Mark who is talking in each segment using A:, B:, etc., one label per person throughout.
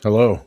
A: Hello.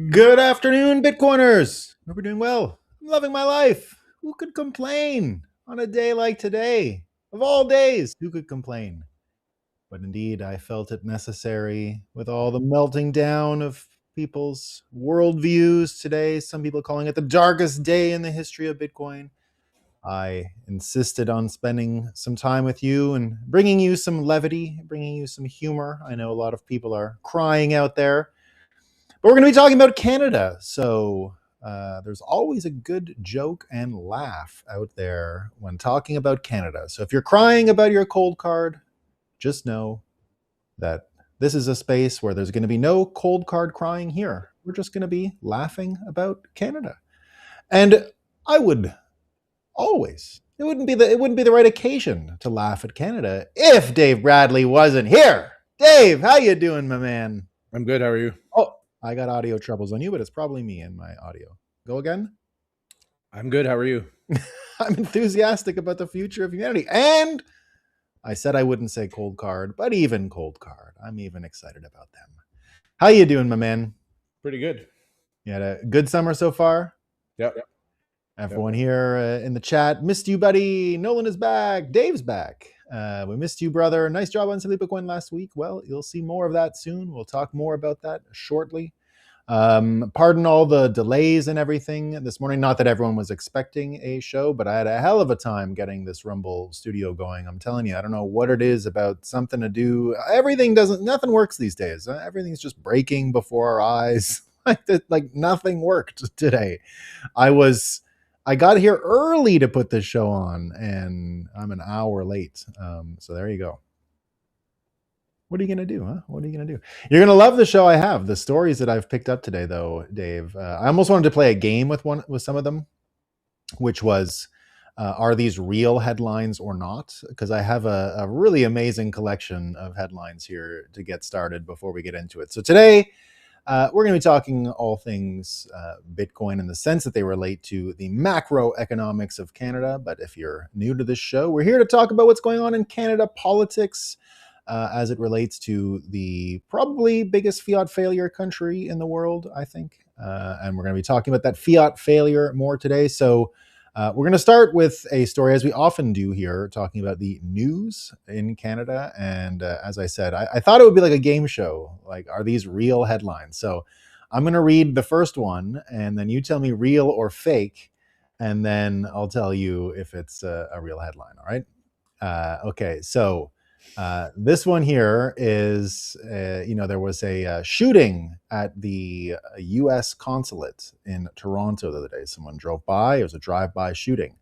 B: Good afternoon, Bitcoiners. Hope you're doing well. I'm loving my life. Who could complain on a day like today? Of all days, who could complain? But indeed, I felt it necessary with all the melting down of people's worldviews today. Some people calling it the darkest day in the history of Bitcoin. I insisted on spending some time with you and bringing you some levity, bringing you some humor. I know a lot of people are crying out there, but we're going to be talking about Canada. So there's always a good joke and laugh out there when talking about Canada. So if you're crying about your cold card, just know that this is a space where there's going to be no cold card crying here. We're just going to be laughing about Canada. And I would always, it wouldn't be the right occasion to laugh at Canada if Dave Bradley wasn't here. Dave, how you doing, my man?
A: I'm good. How are you?
B: Oh, I got audio troubles on you, but it's probably me and my audio. Go again.
A: I'm good. How are you?
B: I'm enthusiastic about the future of humanity. And I said I wouldn't say cold card, but even cold card. I'm even excited about them. How you doing, my man?
A: Pretty good.
B: You had a good summer so far?
A: Yep.
B: Everyone here in the chat, missed you, buddy. Nolan is back. Dave's back. We missed you, brother. Nice job on Silly Bitcoin last week. Well, you'll see more of that soon. We'll talk more about that shortly. Pardon all the delays and everything this morning. Not that everyone was expecting a show, but I had a hell of a time getting this Rumble studio going. I'm telling you, I don't know what it is about something to do. Nothing works these days. Everything's just breaking before our eyes. like nothing worked today. I got here early to put this show on, and I'm an hour late. So there you go. What are you going to do, huh? What are you going to do? You're going to love the show I have. The stories that I've picked up today, though, Dave. I almost wanted to play a game with some of them, which was, are these real headlines or not? Because I have a really amazing collection of headlines here to get started before we get into it. So today, we're going to be talking all things Bitcoin in the sense that they relate to the macroeconomics of Canada. But if you're new to this show, we're here to talk about what's going on in Canada politics as it relates to the probably biggest fiat failure country in the world, I think. And we're going to be talking about that fiat failure more today. So we're going to start with a story, as we often do here, talking about the news in Canada. And as I said, I thought it would be like a game show. Like, are these real headlines? So I'm going to read the first one, and then you tell me real or fake, and then I'll tell you if it's a real headline. All right? Okay, so this one here is, there was a shooting at the U.S. consulate in Toronto the other day. Someone drove by. It was a drive-by shooting.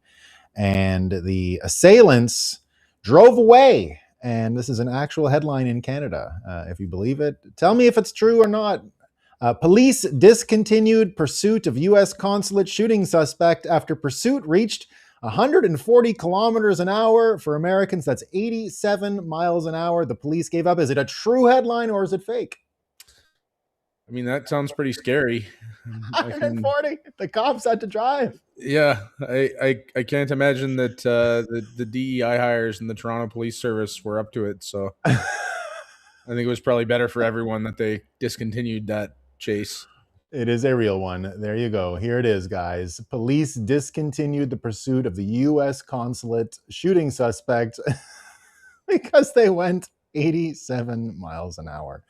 B: And the assailants drove away. And this is an actual headline in Canada, if you believe it. Tell me if it's true or not. Police discontinued pursuit of U.S. consulate shooting suspect after pursuit reached 140 kilometers an hour. For Americans, that's 87 miles an hour. The police gave up. Is it a true headline or is it fake?
A: I mean, that sounds pretty scary.
B: 140. The cops had to drive.
A: Yeah, I can't imagine that the DEI hires in the Toronto Police Service were up to it. So I think it was probably better for everyone that they discontinued that chase.
B: It is a real one. There you go. Here it is, guys. Police discontinued the pursuit of the U.S. consulate shooting suspect because they went 87 miles an hour.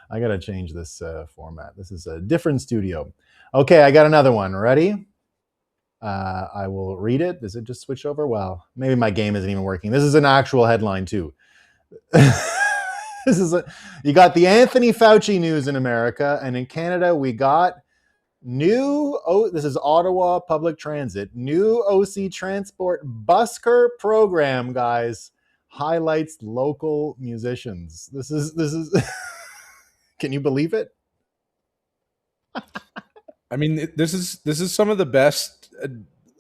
B: I gotta change this format. This is a different studio. Okay, I got another one. Ready? I will read it. Does it just switch over? Well, maybe my game isn't even working. This is an actual headline too. You got the Anthony Fauci news in America, and in Canada we got this is Ottawa Public Transit, new OC Transport busker program, guys, highlights local musicians. This is can you believe it?
A: I mean, this is some of the best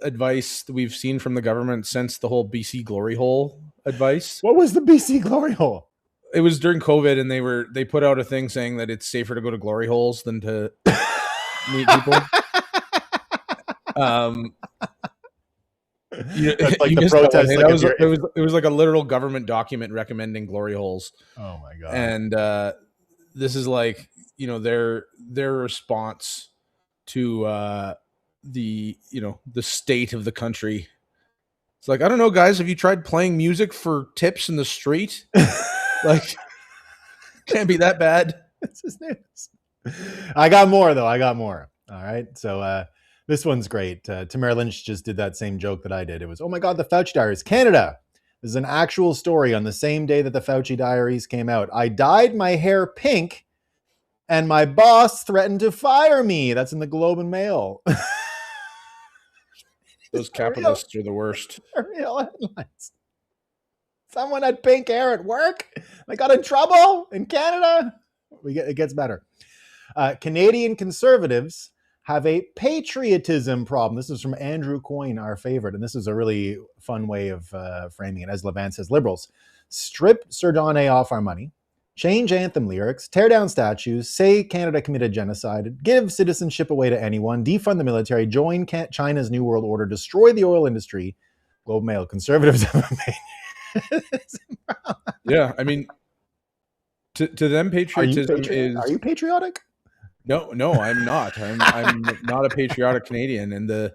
A: advice that we've seen from the government since the whole BC glory hole advice.
B: What was the BC glory hole?
A: It was during COVID, and they put out a thing saying that it's safer to go to glory holes than to meet people.
B: That's like the protest.
A: It was like a literal government document recommending glory holes.
B: Oh my god!
A: And this is like, their response to the state of the country. It's like, I don't know, guys. Have you tried playing music for tips in the street? Like, can't be that bad.
B: It's his news. I got more though. I got more. All right. So this one's great. Tamara Lynch just did that same joke that I did. It was, oh my God, the Fauci Diaries, Canada. This is an actual story. On the same day that the Fauci Diaries came out, I dyed my hair pink and my boss threatened to fire me. That's in the Globe and Mail.
A: Those capitalists are the worst.
B: Real headlines. Someone had pink hair at work. They got in trouble in Canada. It gets better. Canadian Conservatives have a patriotism problem. This is from Andrew Coyne, our favorite, and this is a really fun way of framing it. As Levant says, Liberals strip Sardane off our money, change anthem lyrics, tear down statues, say Canada committed genocide, give citizenship away to anyone, defund the military, join China's New World Order, destroy the oil industry. Globe Mail, Conservatives have a
A: yeah, I mean, to them, patriotism is.
B: Are you patriotic?
A: No, I'm not. I'm not a patriotic Canadian, and to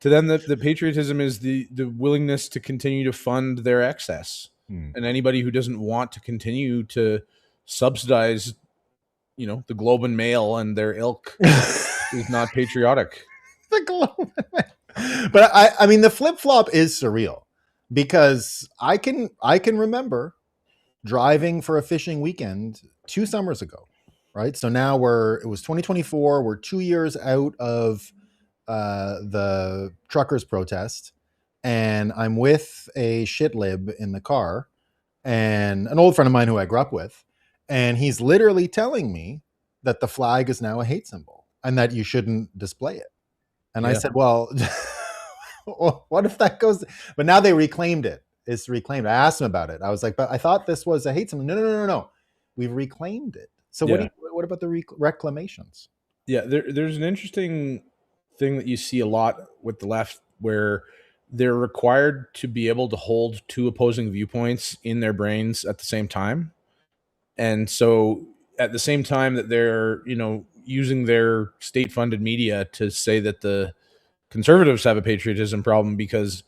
A: them, the patriotism is the willingness to continue to fund their excess, and anybody who doesn't want to continue to subsidize, the Globe and Mail and their ilk is not patriotic.
B: The Globe and Mail. But I mean, the flip flop is surreal. Because I can remember driving for a fishing weekend 2 summers ago, right? So now it was 2024. We're 2 years out of the truckers' protest, and I'm with a shit lib in the car, and an old friend of mine who I grew up with, and he's literally telling me that the flag is now a hate symbol and that you shouldn't display it. And yeah. I said, well. What if that goes? But now they reclaimed it. It's reclaimed. I asked him about it. I was like, but I thought this was a hate symbol. No. We've reclaimed it. So what about the reclamations?
A: Yeah, there's an interesting thing that you see a lot with the left where they're required to be able to hold two opposing viewpoints in their brains at the same time. And so at the same time that they're, using their state-funded media to say that the Conservatives have a patriotism problem because,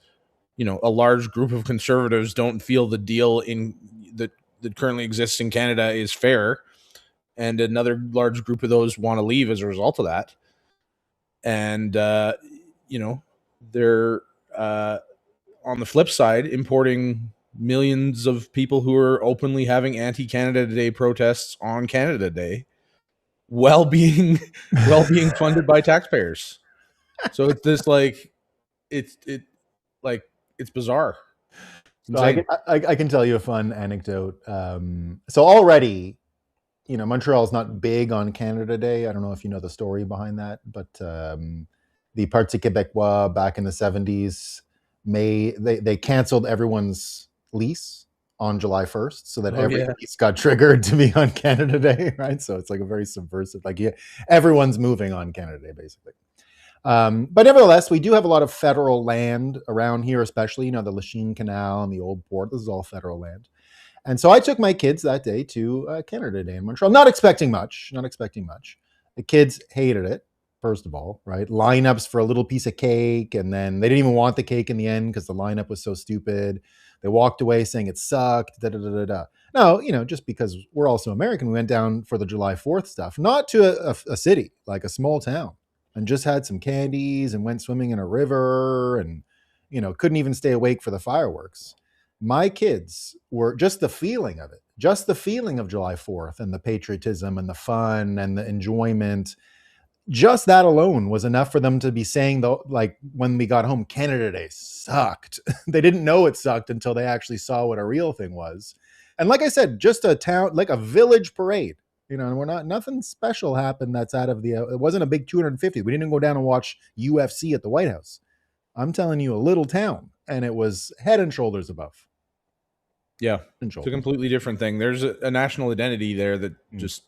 A: a large group of Conservatives don't feel the deal that currently exists in Canada is fair, and another large group of those want to leave as a result of that. And they're on the flip side importing millions of people who are openly having anti-Canada Day protests on Canada Day, while being funded by taxpayers. So it's this it's bizarre.
B: So I can tell you a fun anecdote. So already, Montreal is not big on Canada Day. I don't know if you know the story behind that, but the Parti Québécois back in the 70s, they canceled everyone's lease on July 1st so that every lease got triggered to be on Canada Day, right? So it's like a very subversive, everyone's moving on Canada Day, basically. But nevertheless, we do have a lot of federal land around here, especially, the Lachine Canal and the Old Port. This is all federal land. And so I took my kids that day to Canada Day in Montreal, not expecting much. The kids hated it, first of all, right? Lineups for a little piece of cake, and then they didn't even want the cake in the end because the lineup was so stupid. They walked away saying it sucked. Da da da da da. No, just because we're also American, we went down for the July 4th stuff, not to a city, like a small town, and just had some candies and went swimming in a river and, couldn't even stay awake for the fireworks. My kids were just the feeling of it, just the feeling of July 4th and the patriotism and the fun and the enjoyment. Just that alone was enough for them to be saying, though, like when we got home, Canada Day sucked. They didn't know it sucked until they actually saw what a real thing was. And like I said, just a town, like a village parade. And nothing special happened that's out of it wasn't a big 250. We didn't go down and watch UFC at the White House. I'm telling you, a little town, and it was head and shoulders above.
A: Yeah, it's a completely different thing. There's a national identity there that just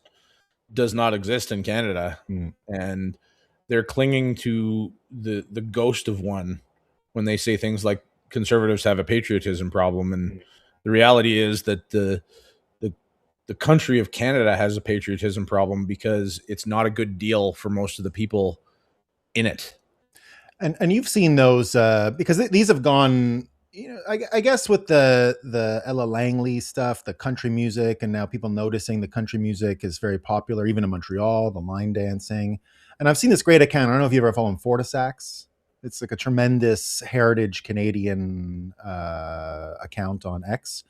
A: does not exist in Canada, and they're clinging to the ghost of one when they say things like conservatives have a patriotism problem, and the reality is that the country of Canada has a patriotism problem because it's not a good deal for most of the people in it.
B: And you've seen those because these have gone, I guess with the Ella Langley stuff, the country music, and now people noticing the country music is very popular, even in Montreal, the line dancing. And I've seen this great account. I don't know if you ever follow him, Fortisax. It's like a tremendous heritage Canadian account on X.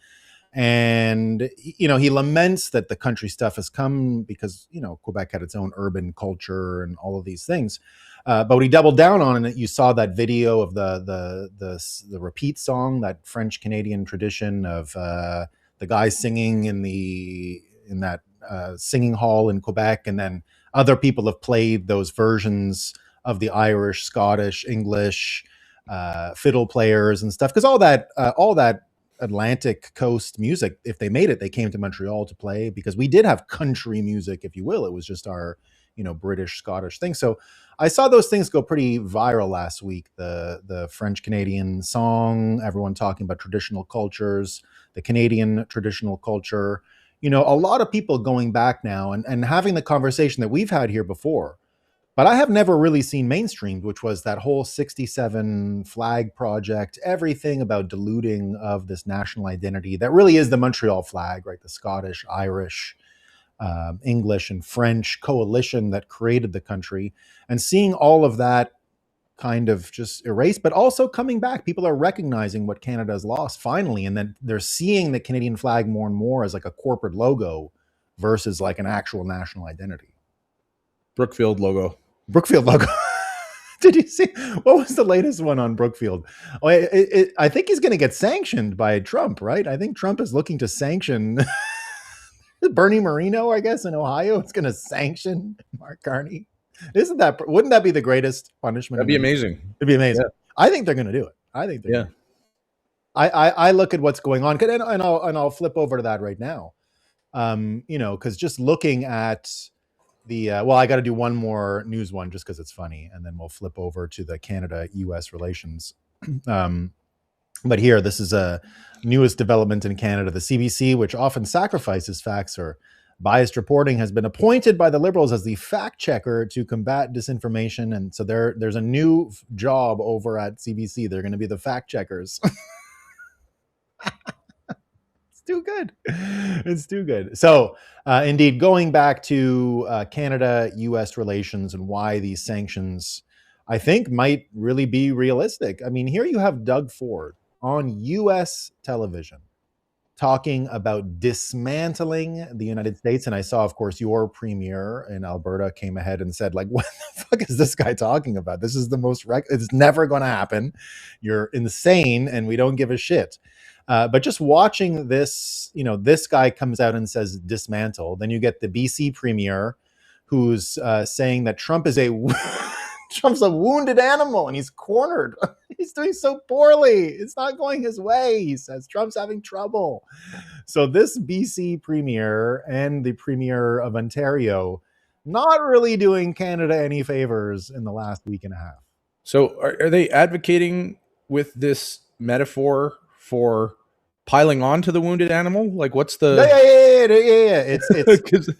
B: And, he laments that the country stuff has come because, Quebec had its own urban culture and all of these things. But when he doubled down on it, you saw that video of the repeat song, that French Canadian tradition of the guys singing in that singing hall in Quebec, and then other people have played those versions of the Irish, Scottish, English fiddle players and stuff, because all that Atlantic coast music, if they made it, they came to Montreal to play, because we did have country music, if you will. It was just our British, Scottish thing. So I saw those things go pretty viral last week. The French Canadian song, everyone talking about traditional cultures, the Canadian traditional culture. A lot of people going back now and having the conversation that we've had here before, but I have never really seen mainstreamed, which was that whole 67 flag project, everything about diluting of this national identity that really is the Montreal flag, right? The Scottish, Irish, English and French coalition that created the country, and seeing all of that kind of just erased, but also coming back. People are recognizing what Canada has lost finally, and then they're seeing the Canadian flag more and more as like a corporate logo versus like an actual national identity.
A: Brookfield logo.
B: Did you see what was the latest one on Brookfield? Oh, I think he's going to get sanctioned by Trump, right? I think Trump is looking to sanction Bernie Moreno, I guess, in Ohio. It's going to sanction Mark Carney. Wouldn't that be the greatest punishment?
A: That'd be amazing.
B: It'd be amazing. Yeah. I think they're going to do it. I think they're gonna. I look at what's going on, and I'll flip over to that right now. Because just looking at the I got to do one more news one just because it's funny, and then we'll flip over to the Canada-U.S. relations. But here, this is a newest development in Canada. The CBC, which often sacrifices facts or biased reporting, has been appointed by the Liberals as the fact checker to combat disinformation. And so there's a new job over at CBC. They're going to be the fact checkers. It's too good. It's too good. So indeed, going back to Canada-U.S. relations and why these sanctions, I think, might really be realistic. I mean, here you have Doug Ford on U.S. television talking about dismantling the United States. And I saw, of course, your premier in Alberta came ahead and said, like, what the fuck is this guy talking about? This is the most, it's never going to happen. You're insane, and we don't give a shit. But just watching this, this guy comes out and says dismantle. Then you get the BC premier who's saying that Trump's a wounded animal and he's cornered. He's doing so poorly. It's not going his way, he says. Trump's having trouble. So this BC premier and the premier of Ontario not really doing Canada any favors in the last week and a half.
A: So are they advocating with this metaphor for piling on to the wounded animal? Like, what's the...
B: Yeah.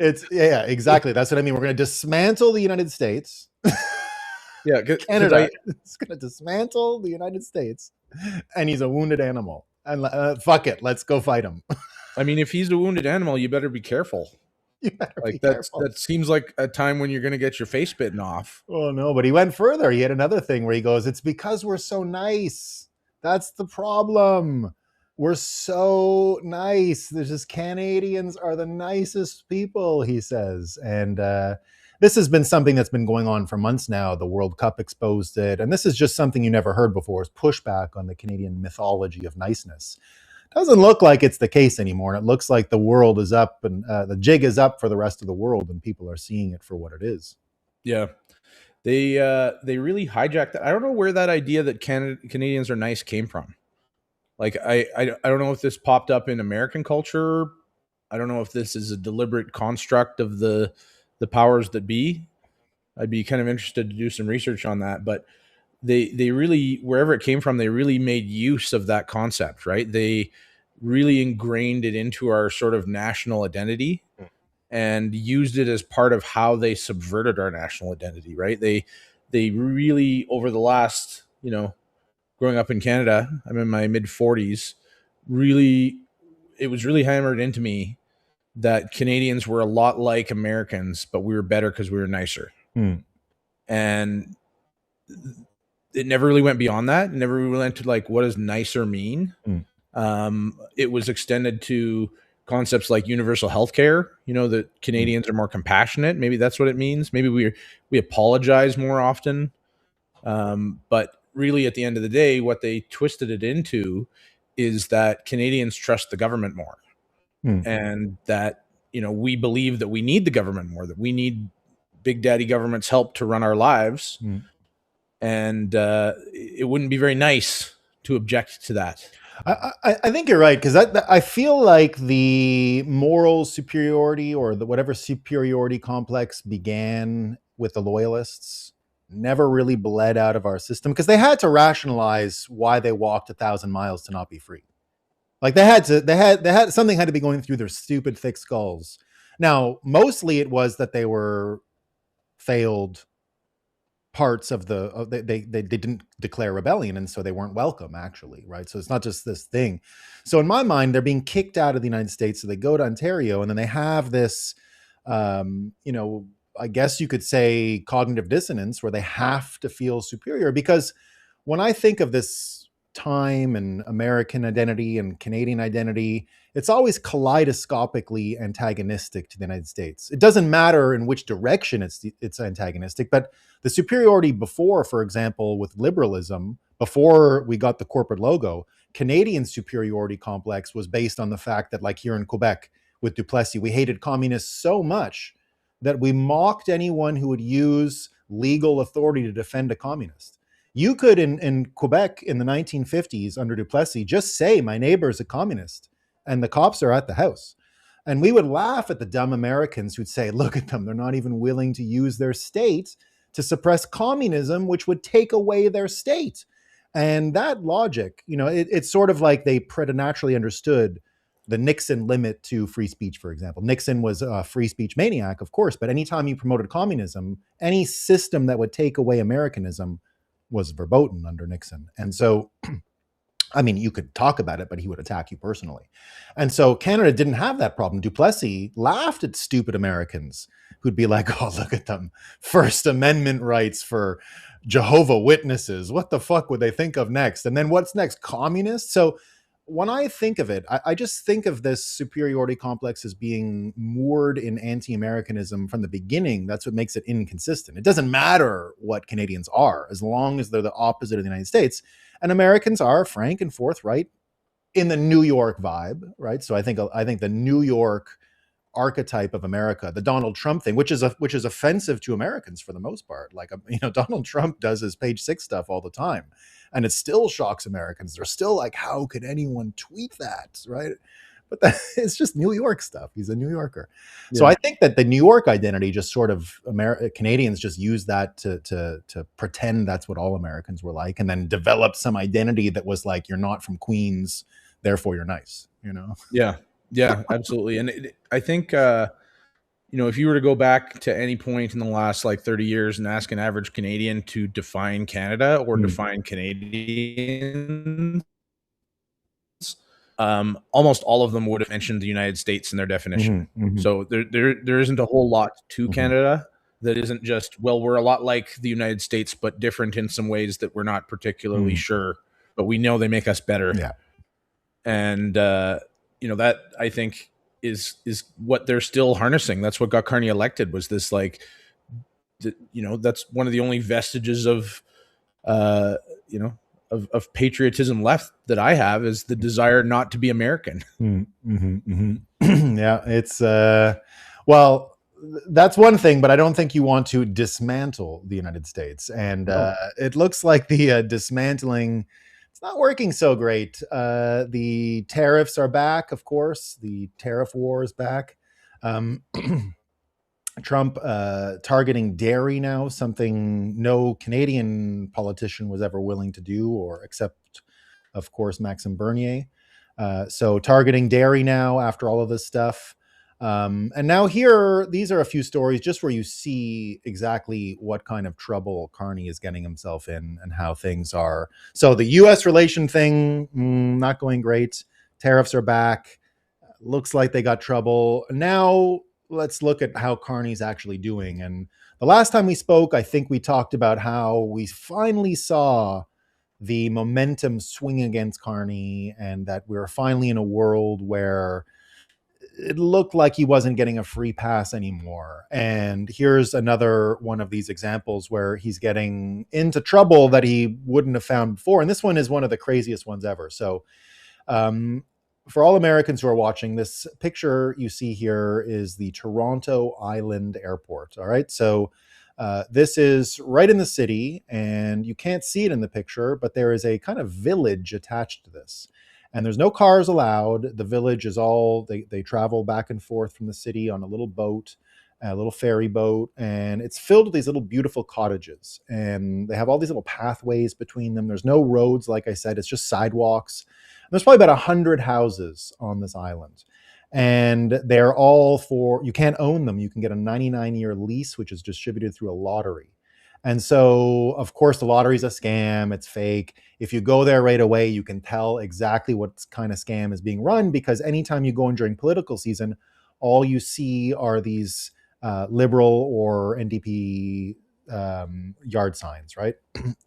B: It's exactly. That's what I mean. We're going to dismantle the United States.
A: Yeah,
B: Canada is going to dismantle the United States, and he's a wounded animal. And fuck it, let's go fight him.
A: I mean, if he's a wounded animal, you better be careful.
B: You better be
A: Like
B: careful.
A: that seems like a time when you're going to get your face bitten off.
B: Oh no, but he went further. He had another thing where he goes, "It's because we're so nice. That's the problem. We're so nice. There's just Canadians are the nicest people," he says. And this has been something that's been going on for months now. The World Cup exposed it, and this is just something you never heard before: is pushback on the Canadian mythology of niceness. Doesn't look like it's the case anymore, and it looks like the world is up, and the jig is up for the rest of the world, and people are seeing it for what it is.
A: Yeah. They really hijacked that. I don't know where that idea that Canadians are nice came from. Like I don't know if this popped up in American culture. I don't know if this is a deliberate construct of the powers that be. I'd be kind of interested to do some research on that, but they really, wherever it came from, they really made use of that concept, right? They really ingrained it into our sort of national identity and used it as part of how they subverted our national identity, right? They really, over the last, growing up in Canada, I'm in my mid 40s, really, it was really hammered into me that Canadians were a lot like Americans, but we were better because we were nicer.
B: Hmm.
A: And it never really went beyond that. It never really went to like, what does nicer mean?
B: Mm.
A: It was extended to concepts like universal health care, that Canadians are more compassionate. Maybe that's what it means. Maybe we apologize more often. But really at the end of the day, what they twisted it into is that Canadians trust the government more.
B: Mm.
A: And that, we believe that we need the government more, that we need big daddy government's help to run our lives.
B: Mm.
A: And it wouldn't be very nice to object to that.
B: I think you're right, because I feel like the moral superiority or the whatever superiority complex began with the loyalists never really bled out of our system, because they had to rationalize why they walked 1,000 miles to not be free. Like they had something had to be going through their stupid thick skulls. Now, mostly it was that they were failed parts of they didn't declare rebellion, and so they weren't welcome, actually, right? So it's not just this thing. So in my mind, they're being kicked out of the United States, so they go to Ontario, and then they have this I guess you could say cognitive dissonance, where they have to feel superior. Because when I think of this time and American identity and Canadian identity, it's always kaleidoscopically antagonistic to the United States. It doesn't matter in which direction it's antagonistic, but the superiority before, for example, with liberalism, before we got the corporate logo, Canadian superiority complex was based on the fact that, like here in Quebec with Duplessis, we hated communists so much that we mocked anyone who would use legal authority to defend a communist. You could, in Quebec in the 1950s under Duplessis, just say, my neighbor is a communist, and the cops are at the house. And we would laugh at the dumb Americans who'd say, look at them, they're not even willing to use their state to suppress communism, which would take away their state. And that logic, it's sort of like they preternaturally understood the Nixon limit to free speech, for example. Nixon was a free speech maniac, of course, but anytime he promoted communism, any system that would take away Americanism was verboten under Nixon. And so, I mean, you could talk about it, but he would attack you personally. And so Canada didn't have that problem. Duplessis laughed at stupid Americans who'd be like, oh, look at them. First Amendment rights for Jehovah Witnesses. What the fuck would they think of next? And then what's next? Communists? So when I think of it, I just think of this superiority complex as being moored in anti-Americanism from the beginning. That's what makes it inconsistent. It doesn't matter what Canadians are, as long as they're the opposite of the United States. And Americans are frank and forthright in the New York vibe, right? So I think the New York archetype of America, the Donald Trump thing, which is offensive to Americans for the most part. Like, Donald Trump does his page 6 stuff all the time, and it still shocks Americans. They're still like, how could anyone tweet that, right? But it's just New York stuff. He's a New Yorker. Yeah. So I think that the New York identity just sort of Canadians just use that to pretend that's what all Americans were like, and then developed some identity that was like, you're not from Queens, therefore you're nice,
A: Yeah, absolutely. And I think, if you were to go back to any point in the last like 30 years and ask an average Canadian to define Canada or define Canadians, almost all of them would have mentioned the United States in their definition.
B: Mm-hmm.
A: So there isn't a whole lot to
B: Mm-hmm.
A: Canada that isn't just, well, we're a lot like the United States, but different in some ways that we're not particularly sure, but we know they make us better.
B: Yeah.
A: And that I think is what they're still harnessing. That's what got Carney elected, was this like, that's one of the only vestiges of uh, you know of patriotism left that I have, is the desire not to be American.
B: Mm-hmm. Mm-hmm. Yeah, it's well, that's one thing, but I don't think you want to dismantle the United States, and
A: No.
B: it looks like the dismantling, it's not working so great. The tariffs are back, of course. The tariff war is back. Um, Trump targeting dairy now, something no Canadian politician was ever willing to do, or except, of course, Maxime Bernier. So targeting dairy now after all of this stuff. And now here, these are a few stories just where you see exactly what kind of trouble Carney is getting himself in and how things are. So the U.S. relation thing, not going great. Tariffs are back. Looks like they got trouble. Now let's look at how Carney's actually doing. And the last time we spoke, I think we talked about how we finally saw the momentum swing against Carney, and that we were finally in a world where it looked like he wasn't getting a free pass anymore. And here's another one of these examples where he's getting into trouble that he wouldn't have found before. And this one is one of the craziest ones ever. So, for all Americans who are watching, this picture you see here is the Toronto Island Airport. All right. So this is right in the city, and you can't see it in the picture, but there is a kind of village attached to this. And there's no cars allowed. The village is all, they travel back and forth from the city on a little boat, a little ferry boat, and it's filled with these little beautiful cottages. And they have all these little pathways between them. There's no roads, like I said, it's just sidewalks. There's probably about 100 houses on this island. And they're all for, you can't own them. You can get a 99-year lease, which is distributed through a lottery. And so, of course, the lottery is a scam. It's fake. If you go there right away, you can tell exactly what kind of scam is being run, because anytime you go in during political season, all you see are these Liberal or NDP yard signs, right?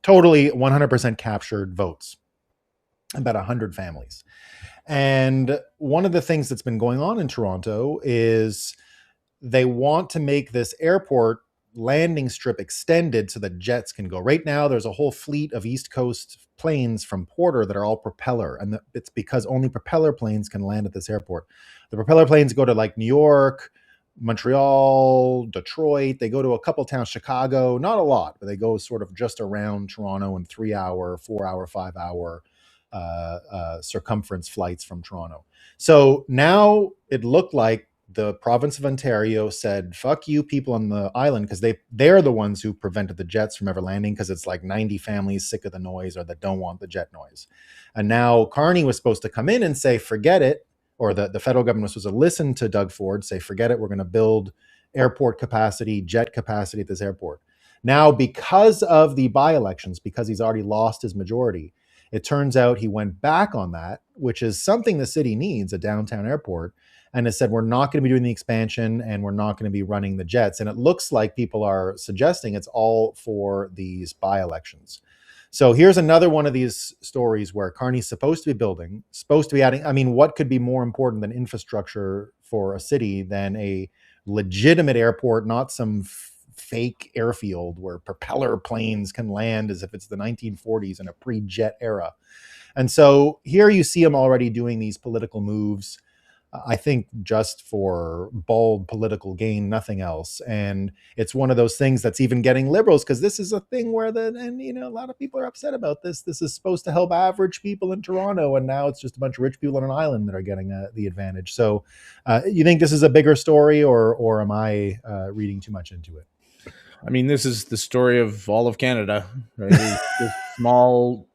B: Totally 100% captured votes, about 100 families. And one of the things that's been going on in Toronto is they want to make this airport landing strip extended so that jets can go. Right now, there's a whole fleet of East Coast planes from Porter that are all propeller, and it's because only propeller planes can land at this airport. The propeller planes go to like New York, Montreal, Detroit. They go to a couple towns, Chicago, not a lot, but they go sort of just around Toronto in 3-hour, 4-hour, 5-hour circumference flights from Toronto. So now it looked like the province of Ontario said, fuck you people on the island, because they're the ones who prevented the jets from ever landing, because it's like 90 families sick of the noise or that don't want the jet noise. And now Carney was supposed to come in and say, forget it, or the federal government was supposed to listen to Doug Ford, say, forget it, we're going to build airport capacity, jet capacity at this airport. Now, because of the by-elections, because he's already lost his majority, it turns out he went back on that, which is something the city needs, a downtown airport, and has said, we're not going to be doing the expansion and we're not going to be running the jets. And it looks like people are suggesting it's all for these by-elections. So here's another one of these stories where Carney's supposed to be building, supposed to be adding. I mean, what could be more important than infrastructure for a city than a legitimate airport, not some fake airfield where propeller planes can land as if it's the 1940s in a pre-jet era. And so here you see him already doing these political moves, I think just for bald political gain, nothing else. And it's one of those things that's even getting liberals, because this is a thing where a lot of people are upset about this. This is supposed to help average people in Toronto, and now it's just a bunch of rich people on an island that are getting the advantage. So you think this is a bigger story, or am I reading too much into it?
A: I mean, this is the story of all of Canada, right? Just small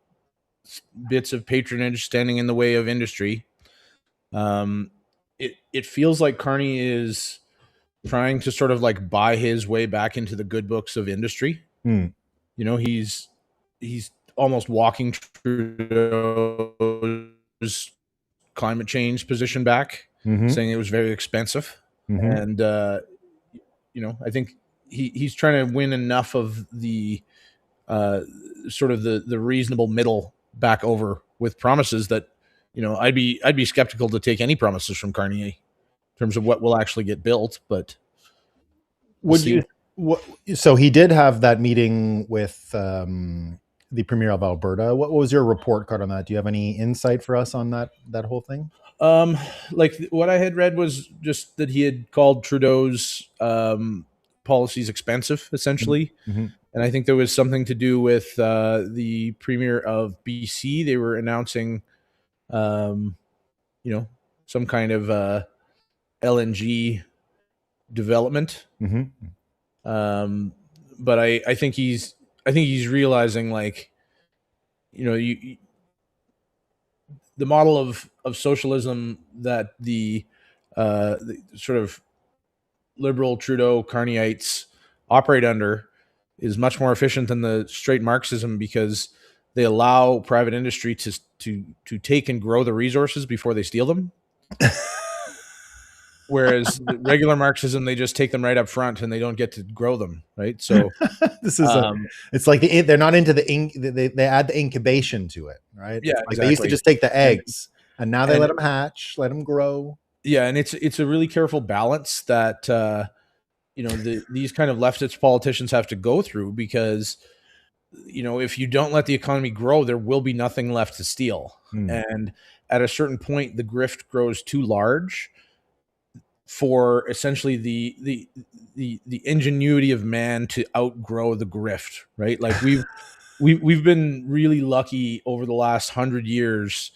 A: bits of patronage standing in the way of industry. It feels like Carney is trying to sort of like buy his way back into the good books of industry. He's almost walking Trudeau's climate change position back,
B: Mm-hmm.
A: saying it was very expensive.
B: Mm-hmm.
A: And I think he's trying to win enough of the uh, sort of the reasonable middle back over with promises that I'd be skeptical to take any promises from Carney in terms of what will actually get built, but we'll
B: Would you?
A: see.
B: What, so he did have that meeting with the premier of Alberta. What was your report card on that? Do you have any insight for us on that whole thing?
A: Um, like what I had read was just that he had called Trudeau's policies expensive, essentially,
B: Mm-hmm.
A: and I think there was something to do with the premier of BC. They were announcing, um, you know, some kind of LNG development.
B: Mm-hmm.
A: Um, but I think he's realizing, like, the model of socialism that the sort of liberal Trudeau Carneyites operate under is much more efficient than the straight Marxism, because they allow private industry to take and grow the resources before they steal them. Whereas the regular Marxism, they just take them right up front and they don't get to grow them, right? So,
B: This is
A: um,
B: it's like they're not into they add the incubation to it, right?
A: yeah,
B: It's like they used to
A: exactly.
B: just take the
A: And
B: eggs and now they let
A: and
B: them hatch, let them grow.
A: yeah, and it's a really careful balance that these kind of leftist politicians have to go through, because if you don't let the economy grow, there will be nothing left to steal.
B: Hmm.
A: And at a certain point, the grift grows too large for essentially the ingenuity of man to outgrow the grift, right? Like we've been really lucky over the last 100 years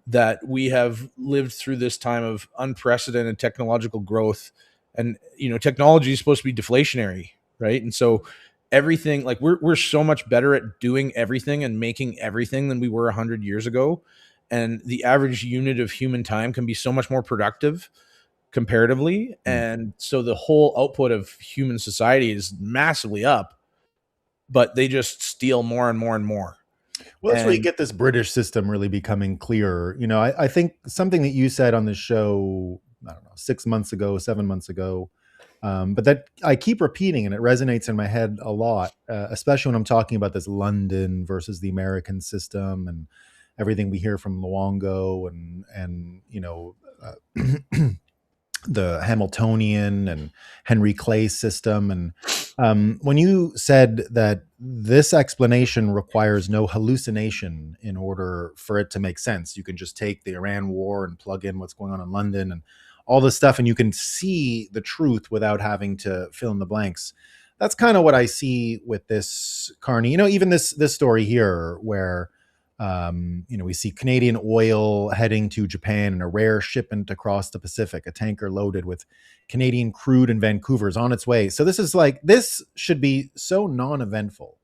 A: that we have lived through this time of unprecedented technological growth. And technology is supposed to be deflationary, right? And so everything, like, we're so much better at doing everything and making everything than we were 100 years ago. And the average unit of human time can be so much more productive comparatively.
B: Hmm.
A: And so the whole output of human society is massively up, but they just steal more and more and more.
B: Well, that's where you
A: And
B: get this British system really becoming clearer. I think something that you said on the show, I don't know, 6 months ago, 7 months ago, but that I keep repeating and it resonates in my head a lot, especially when I'm talking about this London versus the American system and everything we hear from Luongo and the Hamiltonian and Henry Clay system. And when you said that this explanation requires no hallucination in order for it to make sense, you can just take the Iran war and plug in what's going on in London and all this stuff, and you can see the truth without having to fill in the blanks. That's kind of what I see with this Carney. Even this story here, where we see Canadian oil heading to Japan in a rare shipment across the Pacific. A tanker loaded with Canadian crude in Vancouver is on its way. So this should be so non-eventful,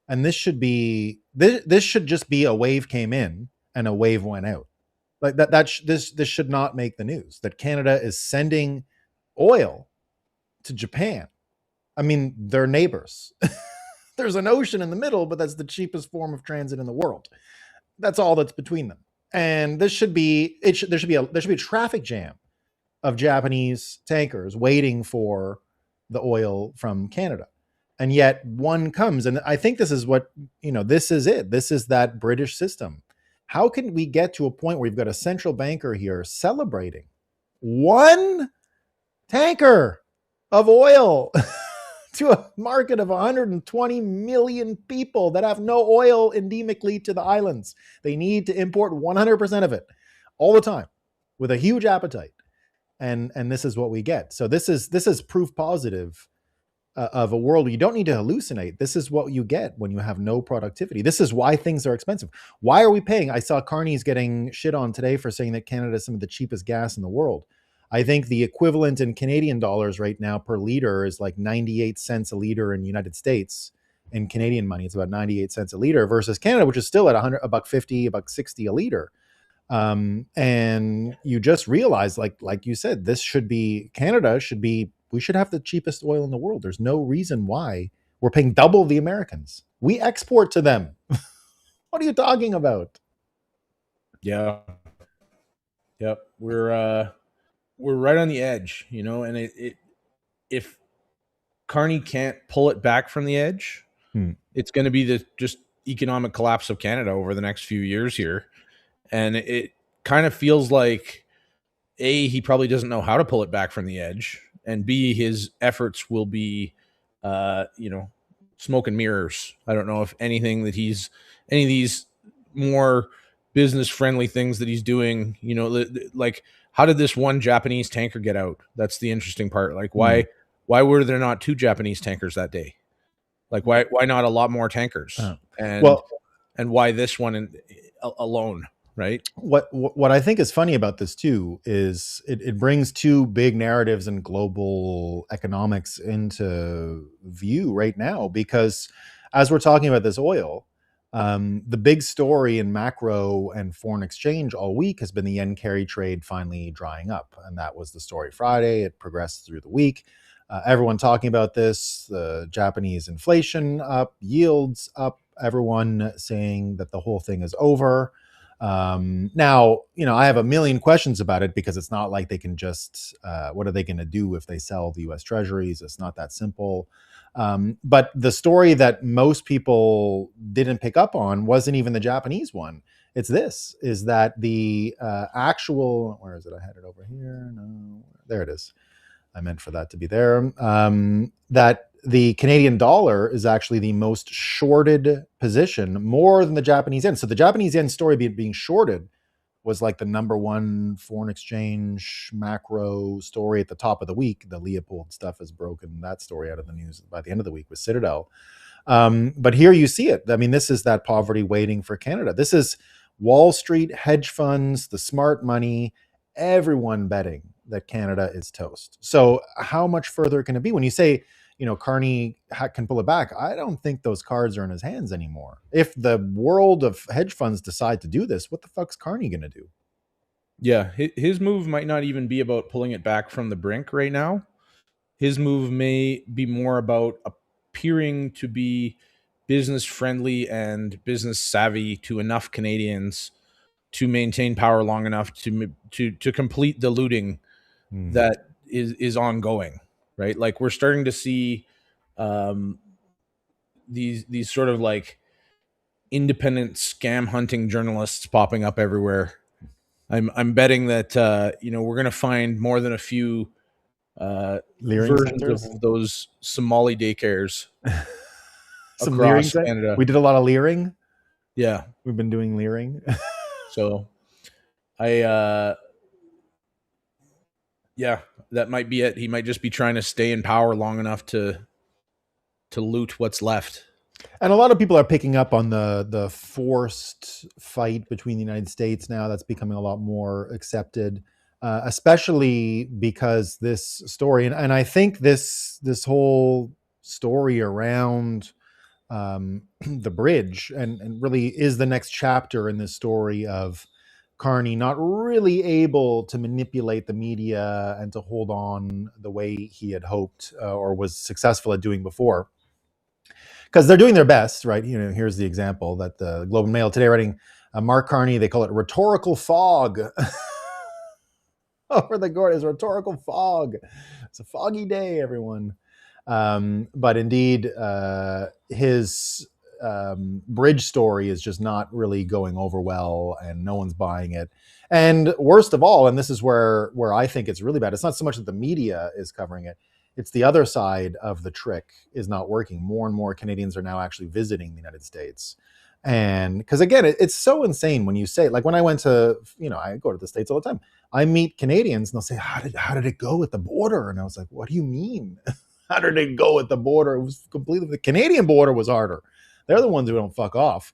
B: and this should just be a wave came in and a wave went out. Like this should not make the news that Canada is sending oil to Japan. I mean, they're neighbors. There's an ocean in the middle, but that's the cheapest form of transit in the world. That's all that's between them. And there should be a traffic jam of Japanese tankers waiting for the oil from Canada. And yet one comes, and I think this is this is it. This is that British system. How can we get to a point where we've got a central banker here celebrating one tanker of oil to a market of 120 million people that have no oil endemically to the islands? They need to import 100% of it all the time with a huge appetite. And this is what we get. So this is proof positive of a world where you don't need to hallucinate. This is what you get when you have no productivity. This is why things are expensive. Why are we paying? I saw Carney's getting shit on today for saying that Canada is some of the cheapest gas in the world. I think the equivalent in Canadian dollars right now per liter is like 98 cents a liter in the United States. In Canadian money, it's about 98 cents a liter versus Canada, which is still at a buck 50, a buck 60 a liter. And you just realize, like you said, we should have the cheapest oil in the world. There's no reason why we're paying double the Americans. We export to them. What are you talking about?
A: yeah, Yep. We're right on the edge, and if Carney can't pull it back from the edge,
B: Hmm.
A: it's going to be the just economic collapse of Canada over the next few years here. And it kind of feels like A, he probably doesn't know how to pull it back from the edge, and B, his efforts will be, you know, smoke and mirrors. I don't know if any of these more business friendly things that he's doing, like how did this one Japanese tanker get out? That's the interesting part. Like
B: Hmm.
A: why were there not two Japanese tankers that day? Like why not a lot more tankers?
B: Uh,
A: And
B: well,
A: why this one alone, right?
B: what I think is funny about this too is it brings two big narratives in global economics into view right now, because as we're talking about this oil, the big story in macro and foreign exchange all week has been the yen carry trade finally drying up, and that was the story Friday. It progressed through the week. Everyone talking about this, the Japanese inflation up, yields up, everyone saying that the whole thing is over. Now, I have a million questions about it, because it's not like they can just, what are they going to do if they sell the US Treasuries? It's not that simple. But the story that most people didn't pick up on wasn't even the Japanese one. It's this, is that the actual, where is it? I had it over here. No, there it is. I meant for that to be there. That the Canadian dollar is actually the most shorted position, more than the Japanese yen. So the Japanese yen story being shorted was like the number one foreign exchange macro story at the top of the week. The Leopold stuff has broken that story out of the news by the end of the week with Citadel. But here you see it. I mean, this is that poverty waiting for Canada. This is Wall Street, hedge funds, the smart money, everyone betting that Canada is toast. So how much further can it be? When you say, Carney can pull it back, I don't think those cards are in his hands anymore. If the world of hedge funds decide to do this, what the fuck's Carney going to do?
A: Yeah, his move might not even be about pulling it back from the brink right now. His move may be more about appearing to be business friendly and business savvy to enough Canadians to maintain power long enough to complete the looting
B: Hmm.
A: that is ongoing, right? Like we're starting to see um, these sort of like independent scam hunting journalists popping up everywhere. I'm betting that we're going to find more than a few
B: Leering
A: versions of
B: centers?
A: those Somali daycares
B: Some leering
A: across
B: centers?
A: Canada.
B: We did a lot of leering.
A: Yeah.
B: We've been doing leering.
A: So I yeah, that might be it. He might just be trying to stay in power long enough to loot what's left.
B: And a lot of people are picking up on the forced fight between the United States now. That's becoming a lot more accepted, especially because this story, and I think this whole story around the bridge, and really is the next chapter in this story of Carney not really able to manipulate the media and to hold on the way he had hoped, or was successful at doing before, because they're doing their best, right? Here's the example that the Globe and Mail today writing, Mark Carney, they call it rhetorical fog. Over the court is rhetorical fog. It's a foggy day, everyone. But indeed, his bridge story is just not really going over well, and no one's buying it. And worst of all, and this is where I think it's really bad, it's not so much that the media is covering it, it's the other side of the trick is not working. More and more Canadians are now actually visiting the United States. And because again, it's so insane when you say, like, when I went to, I go to the States all the time. I meet Canadians and they'll say, how did it go at the border? And I was like, what do you mean? How did it go at the border? It was completely, the Canadian border was harder. They're the ones who don't fuck off.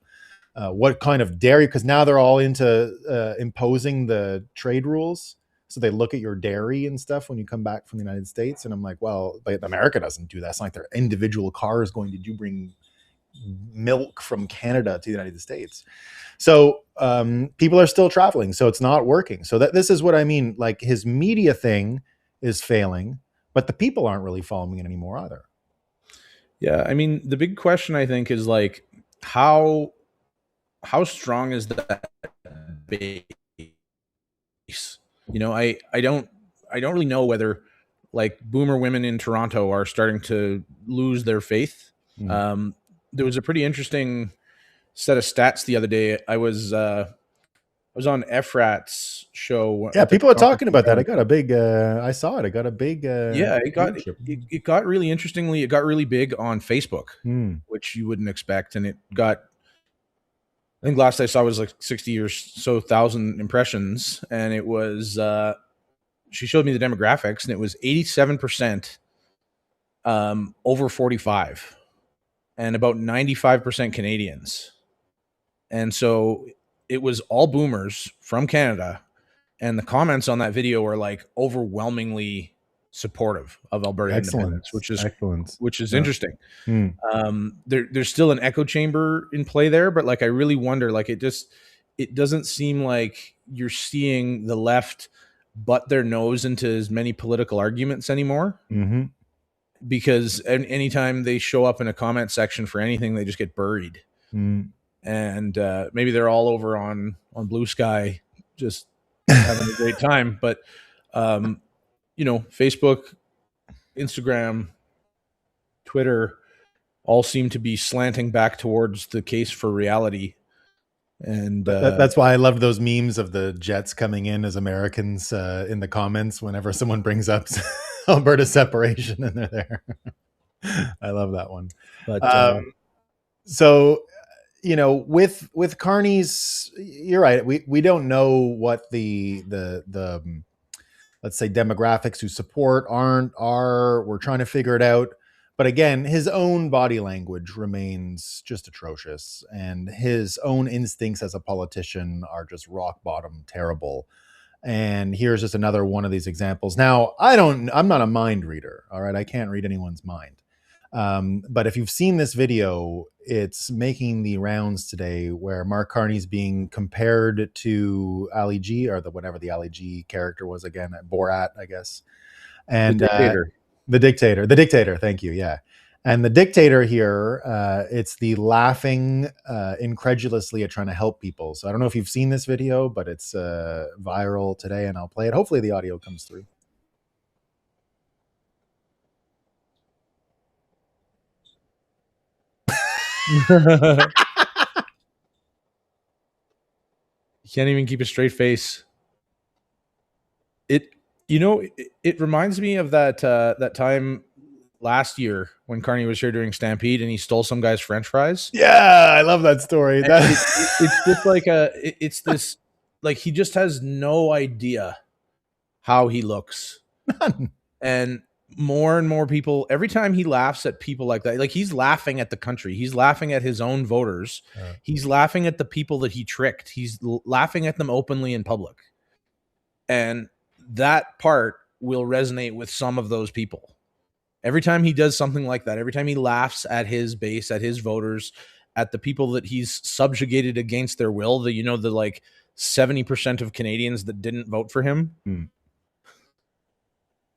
B: What kind of dairy? Because now they're all into imposing the trade rules. So they look at your dairy and stuff when you come back from the United States. And I'm like, well, but America doesn't do that. It's not like their individual cars going, did you bring milk from Canada to the United States? So people are still traveling. So it's not working. So this is what I mean. Like, his media thing is failing, but the people aren't really following it anymore either.
A: Yeah, I mean, the big question I think is like how strong is that base I don't really know whether like boomer women in Toronto are starting to lose their faith.
B: Mm.
A: Um, there was a pretty interesting set of stats the other day. I was on Efrat's show
B: Yeah,
A: at the
B: people are
A: conference
B: talking
A: in
B: about that. I
A: Calgary.
B: got a big. I saw it. I got a big
A: Yeah, it got
B: viewership.
A: it got really interestingly. It got really big on Facebook,
B: Mm.
A: which you wouldn't expect, and it got. I think last I saw was like 60 or so thousand impressions, and it was. She showed me the demographics, and it was 87% over 45, and about 95% Canadians, and so it was all boomers from Canada, and the comments on that video were like overwhelmingly supportive of Alberta
B: Excellent,
A: independence, which is
B: excellent. Yeah.
A: interesting.
B: Mm.
A: There's still an echo chamber in play there, but like I really wonder, like it doesn't seem like you're seeing the left butt their nose into as many political arguments anymore,
B: Mm-hmm.
A: because anytime they show up in a comment section for anything, they just get buried.
B: Mm.
A: And maybe they're all over on Blue Sky, just having a great time. But Facebook, Instagram, Twitter all seem to be slanting back towards the case for reality. And
B: That's why I loved those memes of the Jets coming in as Americans in the comments whenever someone brings up Alberta separation and they're there. I love that one.
A: but
B: So, with Carney's, you're right. We don't know what the let's say demographics who support are. We're trying to figure it out. But again, his own body language remains just atrocious, and his own instincts as a politician are just rock bottom terrible. And here's just another one of these examples. Now, I'm not a mind reader. All right. I can't read anyone's mind. But if you've seen this video, it's making the rounds today where Mark Carney's being compared to Ali G, or whatever the Ali G character was again, Borat, I guess. And the dictator. Thank you. Yeah. And the dictator here, it's the laughing incredulously at trying to help people. So I don't know if you've seen this video, but it's viral today, and I'll play it. Hopefully the audio comes through.
A: you can't even keep a straight face. It reminds me of that time last year when Carney was here doing Stampede and he stole some guy's French fries.
B: Yeah, I love that story.
A: It's just like it's this, like, he just has no idea how he looks.
B: None.
A: And more people, every time he laughs at people like that, like he's laughing at the country, he's laughing at his own voters, he's laughing at the people that he tricked, he's laughing at them openly in public. And that part will resonate with some of those people. Every time he does something like that, every time he laughs at his base, at his voters, at the people that he's subjugated against their will, the like 70% of Canadians that didn't vote for him.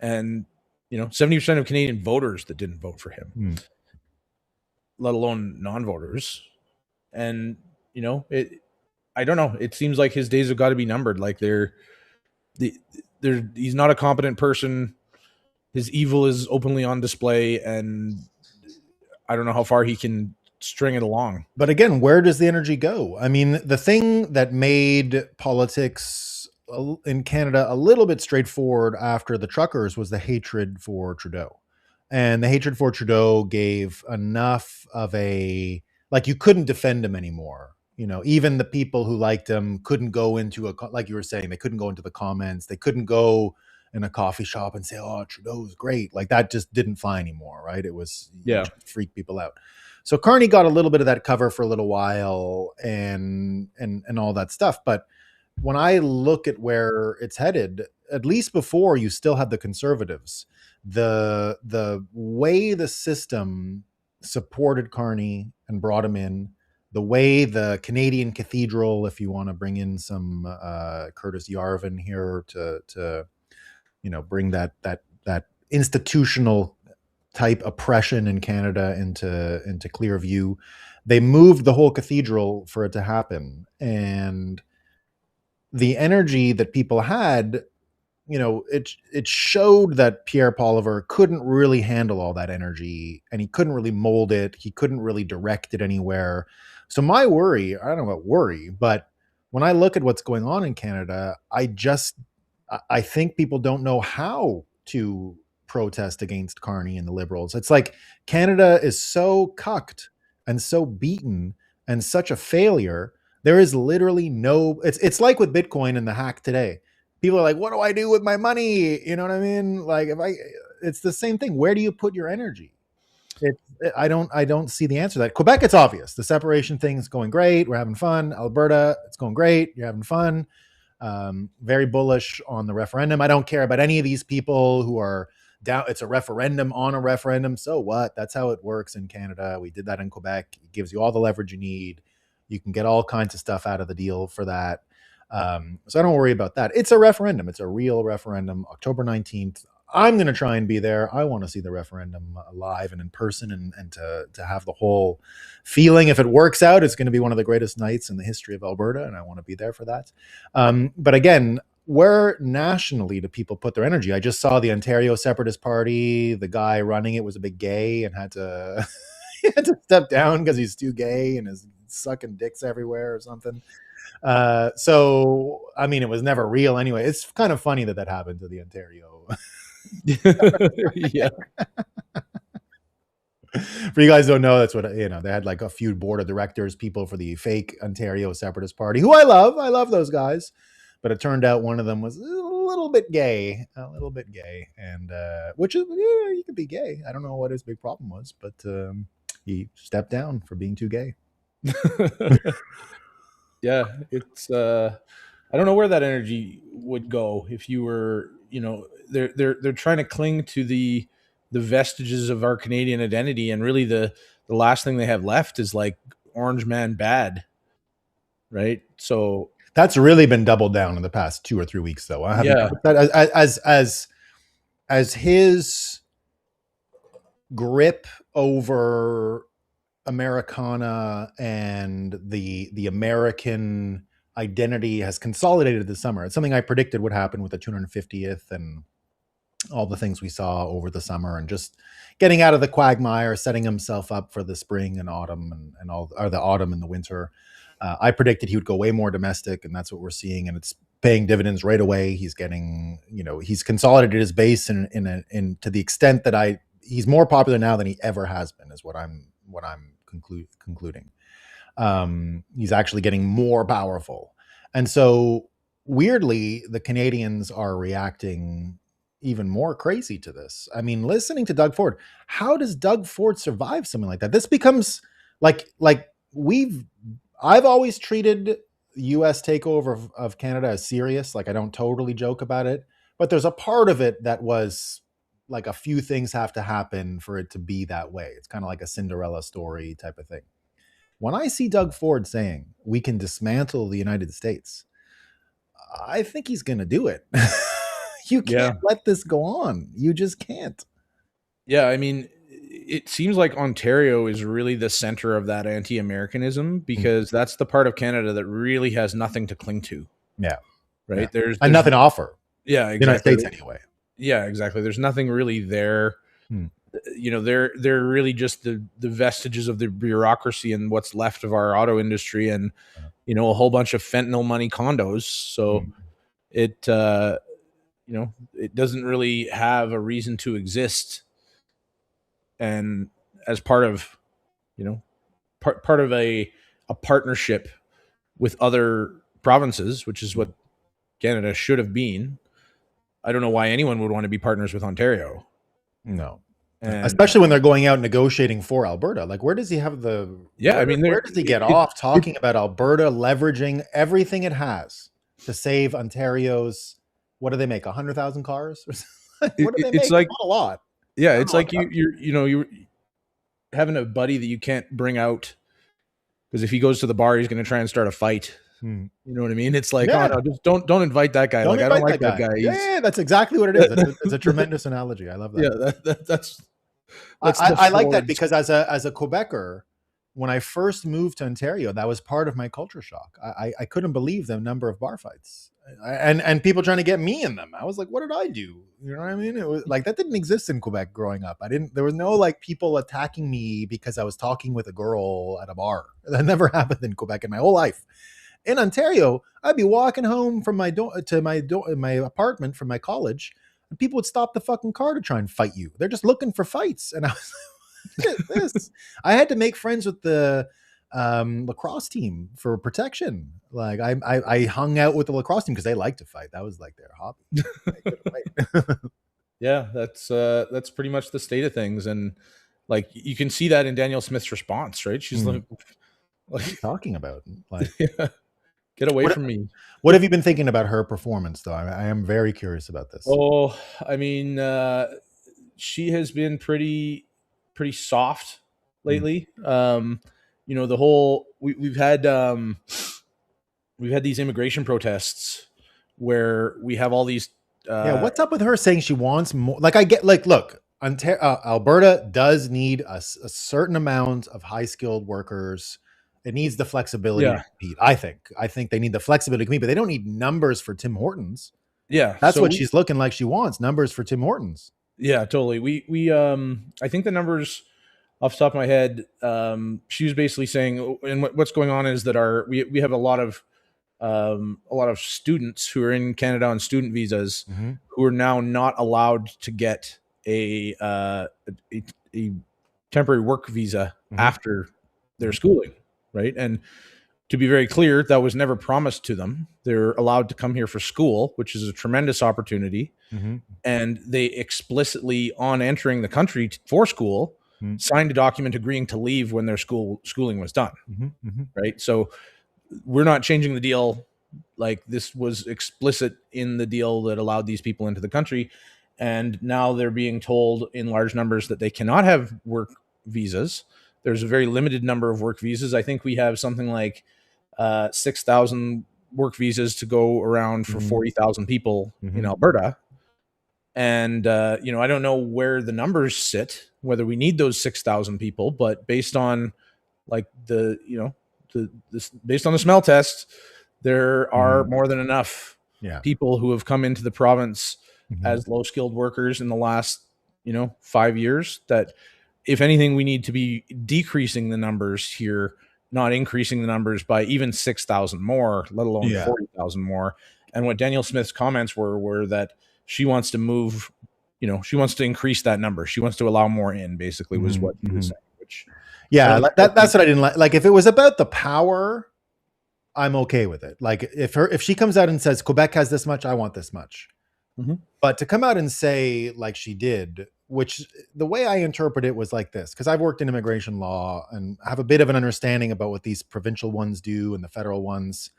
A: And 70% of Canadian voters that didn't vote for him, let alone non-voters. And I don't know, it seems like his days have got to be numbered. Like he's not a competent person. His evil is openly on display, and I don't know how far he can string it along.
B: But again, where does the energy go? I mean, the thing that made politics in Canada a little bit straightforward after the truckers was the hatred for Trudeau. And the hatred for Trudeau gave enough of a, like, you couldn't defend him anymore. Even the people who liked him couldn't go into like you were saying, they couldn't go into the comments. They couldn't go in a coffee shop and say, "Oh, Trudeau's great." Like, that just didn't fly anymore, right? It was, freak people out. So Carney got a little bit of that cover for a little while and all that stuff. But when I look at where it's headed, at least before, you still had the Conservatives. The way the system supported Carney and brought him in, the way the Canadian Cathedral, if you want to bring in some Curtis Yarvin here to bring that institutional type oppression in Canada into clear view, they moved the whole cathedral for it to happen. And the energy that people had, it showed that Pierre Poliver couldn't really handle all that energy, and he couldn't really mold it. He couldn't really direct it anywhere. So my worry, I don't know about worry, but when I look at what's going on in Canada, I think people don't know how to protest against Carney and the Liberals. It's like Canada is so cucked and so beaten and such a failure. There is literally no. It's like with Bitcoin and the hack today. People are like, "What do I do with my money?" You know what I mean? Like, it's the same thing. Where do you put your energy? It, I don't see the answer to that. Quebec, it's obvious. The separation thing is going great. We're having fun. Alberta, it's going great. You're having fun. Very bullish on the referendum. I don't care about any of these people who are down. It's a referendum on a referendum. So what? That's how it works in Canada. We did that in Quebec. It gives you all the leverage you need. You can get all kinds of stuff out of the deal for that. So I don't worry about that. It's a referendum. It's a real referendum. October 19th. I'm going to try and be there. I want to see the referendum live and in person, and to have the whole feeling. If it works out, it's going to be one of the greatest nights in the history of Alberta, and I want to be there for that. But again, where nationally do people put their energy? I just saw the Ontario Separatist Party. The guy running it was a big gay and had to he had to step down because he's too gay and is sucking dicks everywhere or something. So I mean, it was never real anyway. It's kind of funny that happened to the Ontario.
A: Yeah.
B: For you guys who don't know, that's what they had, like a few board of directors, people for the fake Ontario Separatist Party, who I love. I love those guys, but it turned out one of them was a little bit gay, and which is, you could be gay. I don't know what his big problem was, but he stepped down for being too gay.
A: Yeah, it's I don't know where that energy would go if you were, they're trying to cling to the vestiges of our Canadian identity, and really the last thing they have left is like Orange Man bad, right? So
B: that's really been doubled down in the past 2 or 3 weeks, though. I haven't
A: yeah,
B: that as his grip over Americana and the American identity has consolidated this summer. It's something I predicted would happen with the 250th and all the things we saw over the summer, and just getting out of the quagmire, setting himself up for the spring and autumn and all, or the autumn and the winter. I predicted he would go way more domestic, and that's what we're seeing, and it's paying dividends right away. He's getting, he's consolidated his base in to the extent that he's more popular now than he ever has been, is what I'm concluding. He's actually getting more powerful, and so weirdly, the Canadians are reacting even more crazy to this. I mean, listening to Doug Ford, how does Doug Ford survive something like that? This becomes like I've always treated US takeover of Canada as serious. Like, I don't totally joke about it, but there's a part of it that was like, a few things have to happen for it to be that way. It's kind of like a Cinderella story type of thing. When I see Doug Ford saying we can dismantle the United States, I think he's going to do it. You can't let this go on. You just can't.
A: Yeah, I mean, it seems like Ontario is really the center of that anti-Americanism, because that's the part of Canada that really has nothing to cling to.
B: Yeah.
A: Right.
B: Yeah.
A: There's
B: nothing to offer.
A: Yeah,
B: exactly. The United States anyway.
A: Yeah, exactly. There's nothing really there. They're really just the vestiges of the bureaucracy and what's left of our auto industry, and a whole bunch of fentanyl money condos. So it it doesn't really have a reason to exist. And as part of part of a partnership with other provinces, which is what Canada should have been, I don't know why anyone would want to be partners with Ontario.
B: No. And especially when they're going out negotiating for Alberta. Like, where does he have the...
A: Yeah,
B: where, where does he get off talking about Alberta leveraging everything it has to save Ontario's... What do they make? 100,000 cars? What do they make?
A: It's like,
B: not a lot.
A: Yeah, it's like you're having a buddy that you can't bring out, because if he goes to the bar, he's going to try and start a fight. You know what I mean? It's like, oh no, just don't invite that guy. Like, I don't like that guy.
B: Yeah, that's exactly what it is. It's a tremendous analogy. I love that.
A: Yeah, that's
B: I like that, because as a Quebecer, when I first moved to Ontario, that was part of my culture shock. I couldn't believe the number of bar fights, and people trying to get me in them. I was like, what did I do? You know what I mean? It was like that didn't exist in Quebec growing up. I didn't. There was no like people attacking me because I was talking with a girl at a bar. That never happened in Quebec in my whole life. In Ontario, I'd be walking home from my apartment from my college, and people would stop the fucking car to try and fight you. They're just looking for fights, and I was like, "Look at this." I had to make friends with the lacrosse team for protection. Like I hung out with the lacrosse team because they like to fight. That was like their hobby. They couldn't wait.
A: Yeah, that's pretty much the state of things, and like you can see that in Danielle Smith's response, right? She's
B: What are you
A: like
B: talking about? Like,
A: yeah, get away
B: what
A: from me.
B: what have you been thinking about her performance, though? I am very curious about this.
A: Oh, I mean, she has been pretty soft
B: Mm.
A: lately. You know, the whole we've had these immigration protests where we have all these
B: Yeah,
A: uh
B: what's up with her saying she wants more? Like, I get, like, look, Alberta does need a certain amount of high skilled workers. It needs the flexibility to
A: yeah,
B: compete. I think they need the flexibility to compete, but they don't need numbers for Tim Hortons.
A: yeah.
B: That's
A: So
B: what
A: we
B: she's looking like. She wants numbers for Tim Hortons.
A: yeah, totally. We I think the numbers off the top of my head, she was basically saying, and what's going on is that we have a lot of students who are in Canada on student visas
B: Mm-hmm.
A: who are now not allowed to get a, a temporary work visa
B: Mm-hmm.
A: after their schooling, right? And to be very clear, that was never promised to them. They're allowed to come here for school, which is a tremendous opportunity.
B: Mm-hmm.
A: And they explicitly, on entering the country for school, signed a document agreeing to leave when their schooling was done,
B: Mm-hmm. Mm-hmm.
A: right? So we're not changing the deal. Like this was explicit in the deal that allowed these people into the country, and now they're being told in large numbers that they cannot have work visas. There's a very limited number of work visas. I think we have something like 6,000 work visas to go around for
B: Mm-hmm.
A: 40,000 people in
B: Mm-hmm.
A: Alberta. And you know, I don't know where the numbers sit, whether we need those 6,000 people, but based on like the you know based on the smell test, there are
B: Mm-hmm.
A: more than enough
B: Yeah.
A: people who have come into the province
B: Mm-hmm.
A: as low skilled workers in the last 5 years that if anything we need to be decreasing the numbers here, not increasing the numbers by even 6,000 more, let alone
B: Yeah.
A: 40,000 more. And what Danielle Smith's comments were that she wants to move, she wants to increase that number, she wants to allow more in, basically, was
B: Mm-hmm.
A: what she was
B: Mm-hmm.
A: saying, which I
B: Yeah,
A: don't
B: like
A: think
B: that's what I didn't like. Like, if it was about the power, I'm okay with it. Like, if she comes out and says Quebec has this much, I want this much.
A: Mhm.
B: But to come out and say like she did, which the way I interpret it was like this, because I've worked in immigration law and have a bit of an understanding about what these provincial ones do and the federal ones.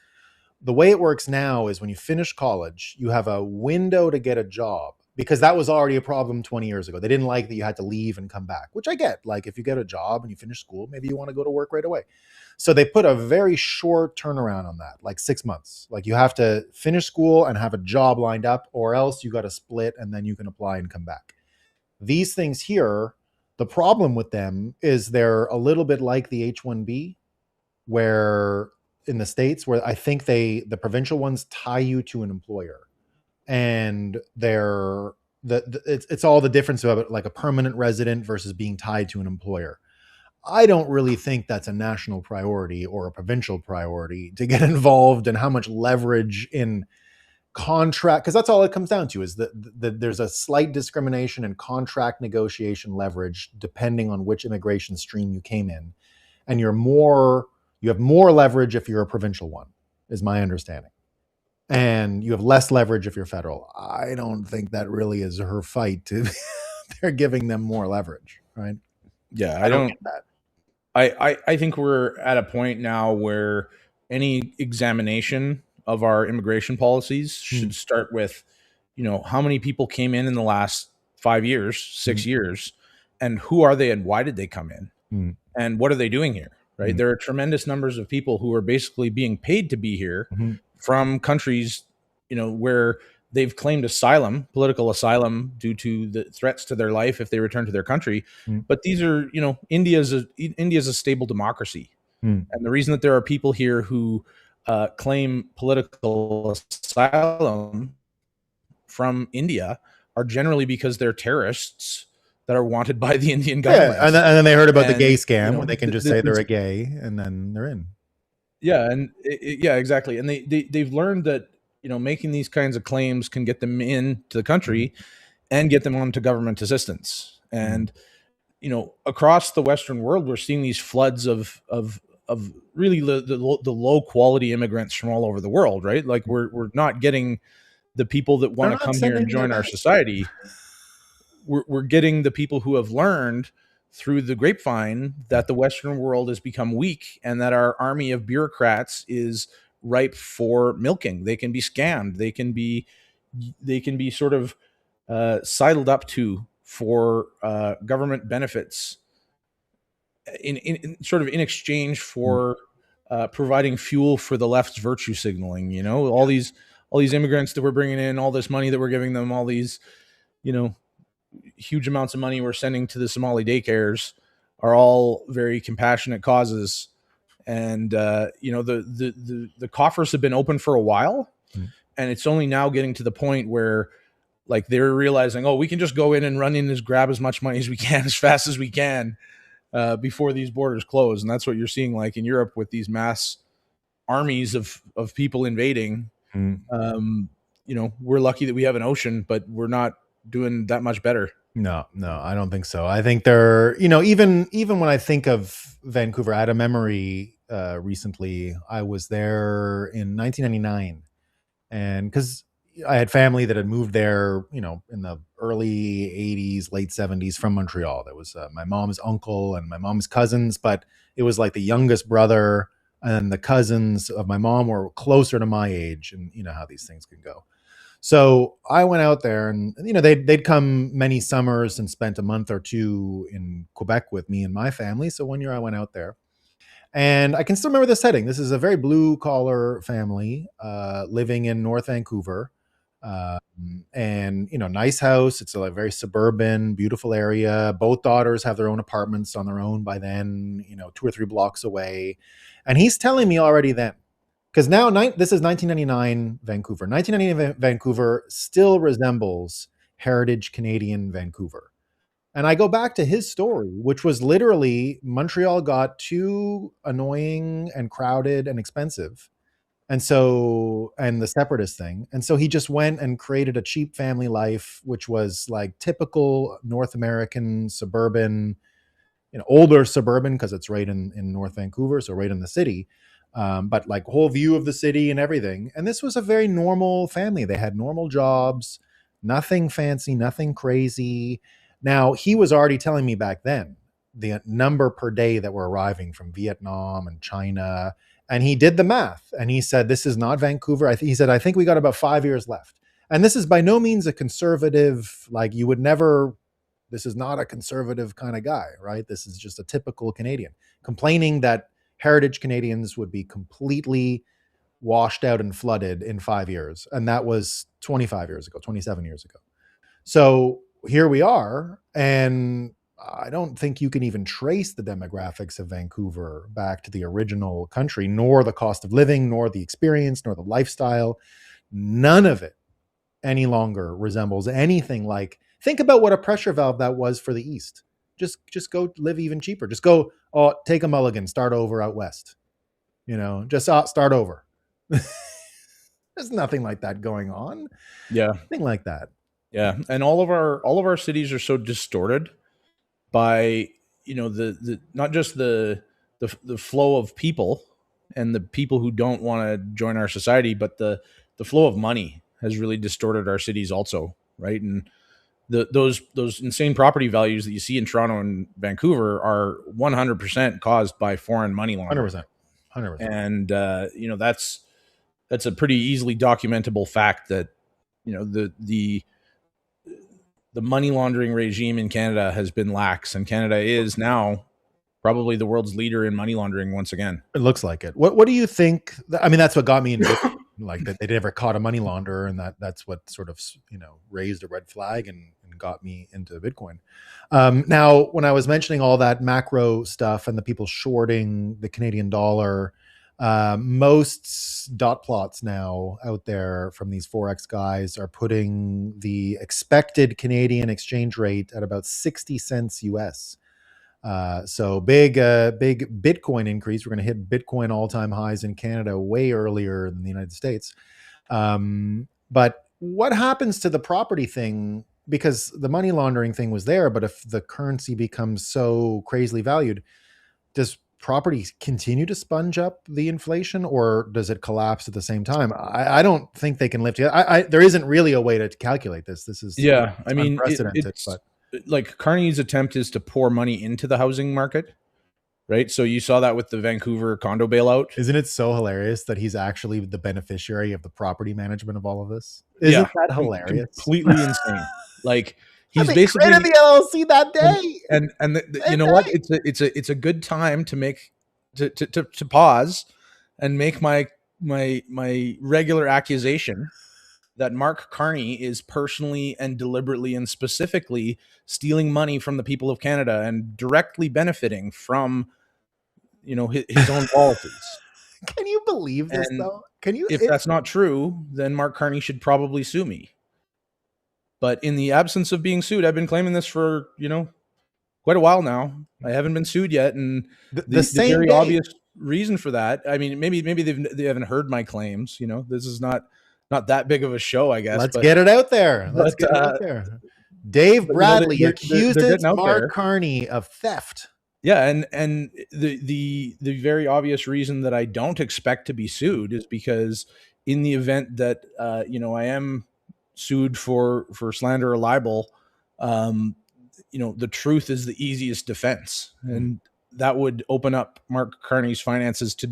B: The way it works now is when you finish college, you have a window to get a job, because that was already a problem 20 years ago. They didn't like that you had to leave and come back, which I get. Like, if you get a job and you finish school, maybe you want to go to work right away. So they put a very short turnaround on that, like 6 months. Like, you have to finish school and have a job lined up, or else you got to split and then you can apply and come back. These things here, the problem with them is they're a little bit like the H-1B, where in the States, where I think the provincial ones tie you to an employer, and it's all the difference about like a permanent resident versus being tied to an employer. I don't really think that's a national priority or a provincial priority to get involved in how much leverage in contract, because that's all it comes down to, is that there's a slight discrimination in contract negotiation leverage depending on which immigration stream you came in, and you have more leverage if you're a provincial one, is my understanding, and you have less leverage if you're federal. I don't think that really is her fight to they're giving them more leverage, right?
A: Yeah,
B: I
A: I
B: don't
A: don't.
B: get that.
A: I think we're at a point now where any examination of our immigration policies
B: Hmm.
A: should start with, how many people came in the last 5 years,
B: Hmm.
A: 6 years, and who are they and why did they come in,
B: Hmm.
A: and what are they doing here? Right?
B: Hmm.
A: There are tremendous numbers of people who are basically being paid to be here
B: Hmm.
A: from countries, where they've claimed asylum, political asylum, due to the threats to their life if they return to their country.
B: Mm.
A: But these are, India's a stable democracy,
B: Mm.
A: and the reason that there are people here who claim political asylum from India are generally because they're terrorists that are wanted by the Indian
B: Yeah,
A: government.
B: and then they heard about the gay
A: And
B: scam where they can just say they're a gay and then they're in.
A: yeah, and yeah, exactly. And they've learned that making these kinds of claims can get them into the
B: Mm.
A: country and get them onto government assistance.
B: Mm.
A: And across the Western world, we're seeing these floods of really the low quality immigrants from all over the world, right? Like we're not getting the people that
B: They're
A: want to
B: not
A: come here
B: sending
A: and
B: their
A: join our
B: best.
A: society. We're getting the people who have learned through the grapevine that the Western world has become weak and that our army of bureaucrats is ripe for milking. They can be scammed. They can be sort of sidled up to for government benefits in sort of in exchange
B: Mm.
A: for providing fuel for the left's virtue signaling. All these immigrants that we're bringing in, all this money that we're giving them, all these you know huge amounts of money we're sending to the Somali daycares are all very compassionate causes. And the coffers have been open for a while,
B: Mm.
A: and it's only now getting to the point where like they're realizing, oh, we can just go in and run in and grab as much money as we can as fast as we can before these borders close. And that's what you're seeing like in Europe with these mass armies of people invading.
B: Mm.
A: We're lucky that we have an ocean, but we're not doing that much better.
B: No, no, I don't think so. I think they're, even when I think of Vancouver, I had a memory recently. I was there in 1999, and because I had family that had moved there, in the early 80s, late 70s from Montreal. There was my mom's uncle and my mom's cousins, but it was like the youngest brother, and the cousins of my mom were closer to my age, and you know how these things can go. So I went out there, and they'd come many summers and spent a month or two in Quebec with me and my family. So one year I went out there, and I can still remember the setting. This is a very blue collar family living in North Vancouver, uh, and nice house. It's a very suburban, beautiful area. Both daughters have their own apartments on their own by then. 2 or 3 blocks away, and he's telling me already then, because now this is 1999 Vancouver. 1999 Vancouver still resembles heritage Canadian Vancouver. And I go back to his story, which was literally Montreal got too annoying and crowded and expensive. And the separatist thing. And so he just went and created a cheap family life, which was like typical North American suburban, older suburban, because it's right in North Vancouver, so right in the city. But like whole view of the city and everything. And this was a very normal family. They had normal jobs, nothing fancy, nothing crazy. Now, he was already telling me back then the number per day that were arriving from Vietnam and China. And he did the math and he said, this is not Vancouver. He said, I think we got about 5 years left. And this is by no means a conservative, like you would never, this is not a conservative kind of guy, right? This is just a typical Canadian complaining that heritage Canadians would be completely washed out and flooded in 5 years. And that was 25 years ago, 27 years ago. So here we are. And I don't think you can even trace the demographics of Vancouver back to the original country, nor the cost of living, nor the experience, nor the lifestyle. None of it any longer resembles anything like, think about what a pressure valve that was for the East. Just go live even cheaper. Just go, take a mulligan, start over out west. Just start over. There's nothing like that going on.
A: Yeah.
B: Nothing like that.
A: Yeah. And all of our cities are so distorted by, the not just the flow of people and the people who don't want to join our society, but the flow of money has really distorted our cities also, right? And those insane property values that you see in Toronto and Vancouver are 100% caused by foreign money laundering.
B: 100%.
A: And that's a pretty easily documentable fact that the money laundering regime in Canada has been lax, and Canada is now probably the world's leader in money laundering once again.
B: It looks like it. What do you think? I mean, that's what got me into it. like that they never caught a money launderer, and that's what sort of raised a red flag and got me into Bitcoin. Now, when I was mentioning all that macro stuff and the people shorting the Canadian dollar, most dot plots now out there from these forex guys are putting the expected Canadian exchange rate at about 60 cents US. So big Bitcoin increase. We're going to hit Bitcoin all-time highs in Canada way earlier than the United States. But what happens to the property thing? Because the money laundering thing was there, but if the currency becomes so crazily valued, does property continue to sponge up the inflation, or does it collapse at the same time? I don't think they can lift it. There isn't really a way to calculate this. This is
A: I mean,
B: unprecedented,
A: it's
B: but
A: like Carney's attempt is to pour money into the housing market, right? So you saw that with the Vancouver condo bailout.
B: isn't it so hilarious that he's actually the beneficiary of the property management of all of this? Isn't that hilarious?
A: Completely insane. Like he's
B: they
A: basically
B: created the LLC that day.
A: and you know what? It's a good time to make to pause and make my regular accusation that Mark Carney is personally and deliberately and specifically stealing money from the people of Canada and directly benefiting from his own policies.
B: Can you believe this, though? Can you?
A: If that's not true, then Mark Carney should probably sue me. But in the absence of being sued, I've been claiming this for quite a while now. I haven't been sued yet, and the very obvious reason for that, I mean, maybe they haven't heard my claims. This is not that big of a show, I guess.
B: Let's get it out there. Dave Bradley accuses Mark Carney of theft.
A: Yeah, and the very obvious reason that I don't expect to be sued is because in the event that I am sued for slander or libel, the truth is the easiest defense, and that would open up Mark Carney's finances to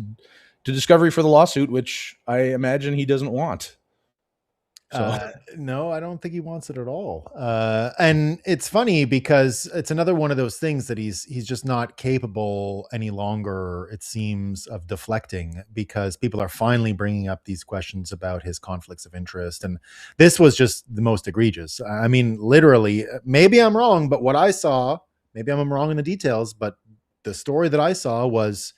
A: discovery for the lawsuit, which I imagine he doesn't want. So.
B: No, I don't think he wants it at all. And it's funny because it's another one of those things that he's just not capable any longer, it seems, of deflecting, because people are finally bringing up these questions about his conflicts of interest. And this was just the most egregious. I mean, literally, maybe I'm wrong, but what I saw, maybe I'm wrong in the details, but the story that I saw was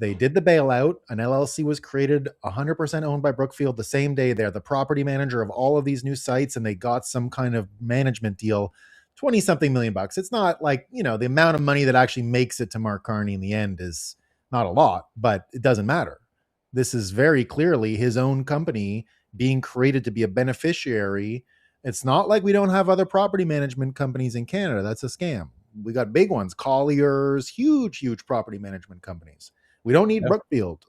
B: they did the bailout. An LLC was created, 100% owned by Brookfield the same day. They're the property manager of all of these new sites, and they got some kind of management deal, 20-something million bucks. It's not like, the amount of money that actually makes it to Mark Carney in the end is not a lot, but it doesn't matter. This is very clearly his own company being created to be a beneficiary. It's not like we don't have other property management companies in Canada. That's a scam. We got big ones, Colliers, huge property management companies. We don't need Brookfield,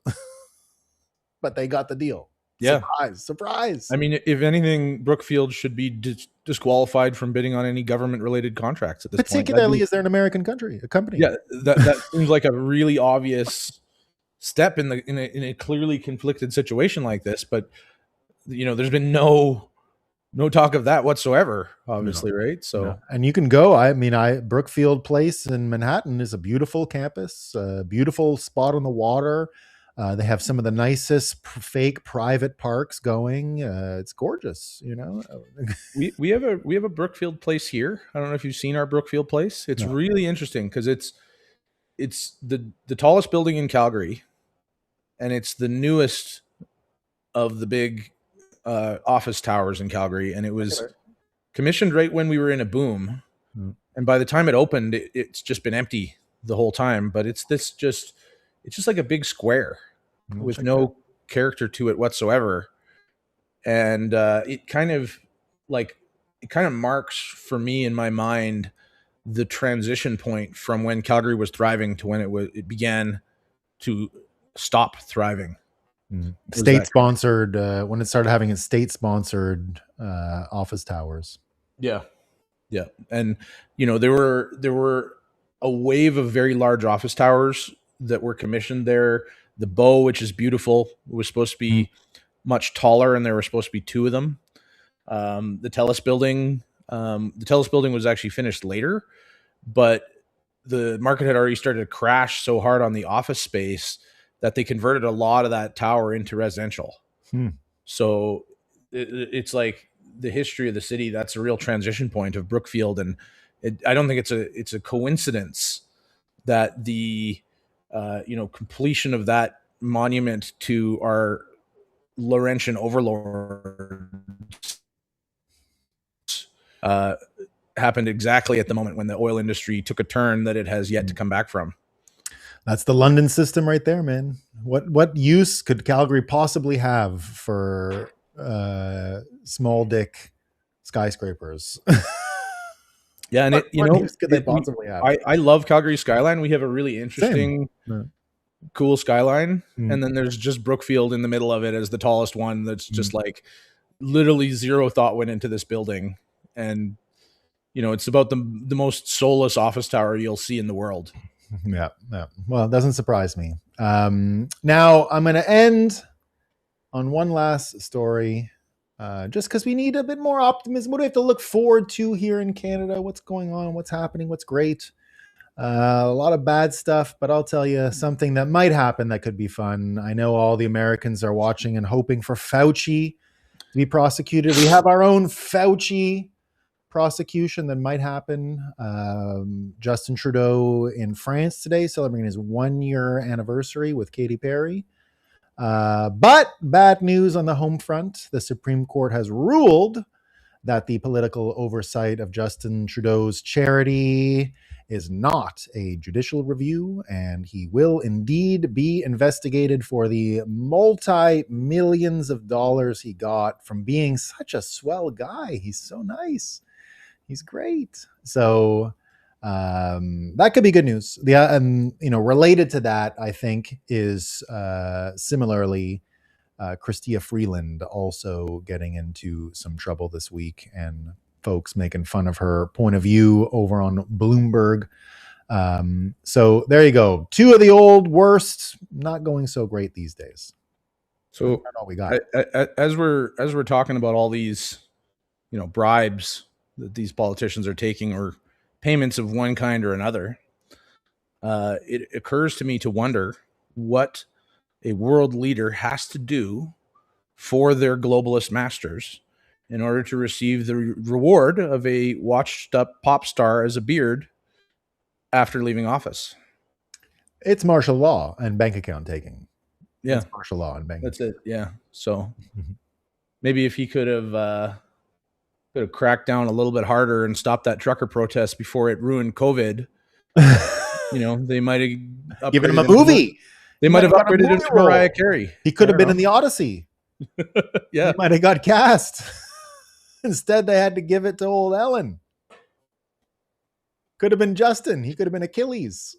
B: but they got the deal.
A: Yeah.
B: Surprise.
A: I mean, if anything, Brookfield should be disqualified from bidding on any government-related contracts at this point.
B: Particularly as they're an American company.
A: Yeah, that seems like a really obvious step in a clearly conflicted situation like this. But there's been no talk of that whatsoever, obviously, right? So,
B: no. And you can go. I mean, Brookfield Place in Manhattan is a beautiful campus, a beautiful spot on the water. They have some of the nicest fake private parks going. It's gorgeous,
A: we have a Brookfield Place here. I don't know if you've seen our Brookfield Place. It's really interesting because it's the tallest building in Calgary, and it's the newest of the big office towers in Calgary, and it was commissioned right when we were in a boom. And by the time it opened, it's just been empty the whole time. But it's just like a big square with no character to it whatsoever. And it kind of marks for me in my mind the transition point from when Calgary was thriving to when it began to stop thriving.
B: State sponsored when it started having its state sponsored office towers.
A: Yeah. And there were a wave of very large office towers that were commissioned there. The Bow, which is beautiful, was supposed to be much taller, and there were supposed to be two of them. The Telus building was actually finished later, but the market had already started to crash so hard on the office space that they converted a lot of that tower into residential. So it's like the history of the city. That's a real transition point of Brookfield, and I don't think it's a coincidence that the completion of that monument to our Laurentian overlords uh, happened exactly at the moment when the oil industry took a turn that it has yet to come back from.
B: That's the London system right there, man. What use could Calgary possibly have for small dick skyscrapers?
A: Yeah, and
B: What use could they
A: we
B: possibly have?
A: I love Calgary skyline. We have a really
B: Same.
A: interesting,
B: Yeah.
A: cool skyline,
B: Mm.
A: and then there's just Brookfield in the middle of it as the tallest one. That's
B: Mm.
A: just like literally zero thought went into this building, and it's about the most soulless office tower you'll see in the world.
B: Yeah, yeah. Well, it doesn't surprise me. Now I'm going to end on one last story, just because we need a bit more optimism. What do we have to look forward to here in Canada? What's going on? What's happening? What's great? A lot of bad stuff, but I'll tell you something that might happen that could be fun. I know all the Americans are watching and hoping for Fauci to be prosecuted. We have our own Fauci prosecution that might happen. Justin Trudeau in France today, celebrating his 1-year anniversary with Katy Perry. But bad news on the home front. The Supreme Court has ruled that the political oversight of Justin Trudeau's charity is not a judicial review, and he will indeed be investigated for the multi-millions of dollars he got from being such a swell guy. He's so nice. He's great. So that could be good news. And related to that, I think is similarly Chrystia Freeland also getting into some trouble this week, and folks making fun of her point of view over on Bloomberg. So there you go. Two of the old worst, not going so great these days.
A: So
B: that's all we got.
A: As we're talking about all these, bribes that these politicians are taking, or payments of one kind or another, it occurs to me to wonder what a world leader has to do for their globalist masters in order to receive the reward of a washed up pop star as a beard after leaving office.
B: It's martial law and bank account taking.
A: Yeah.
B: It's martial law and bank.
A: That's it. Yeah. So maybe if he could have cracked down a little bit harder and stopped that trucker protest before it ruined COVID, they might have
B: given him a movie.
A: They might have upgraded him to Mariah Carey.
B: He could have been in the Odyssey.
A: Yeah.
B: He might have got cast. Instead, they had to give it to old Ellen. Could have been Justin. He could have been Achilles.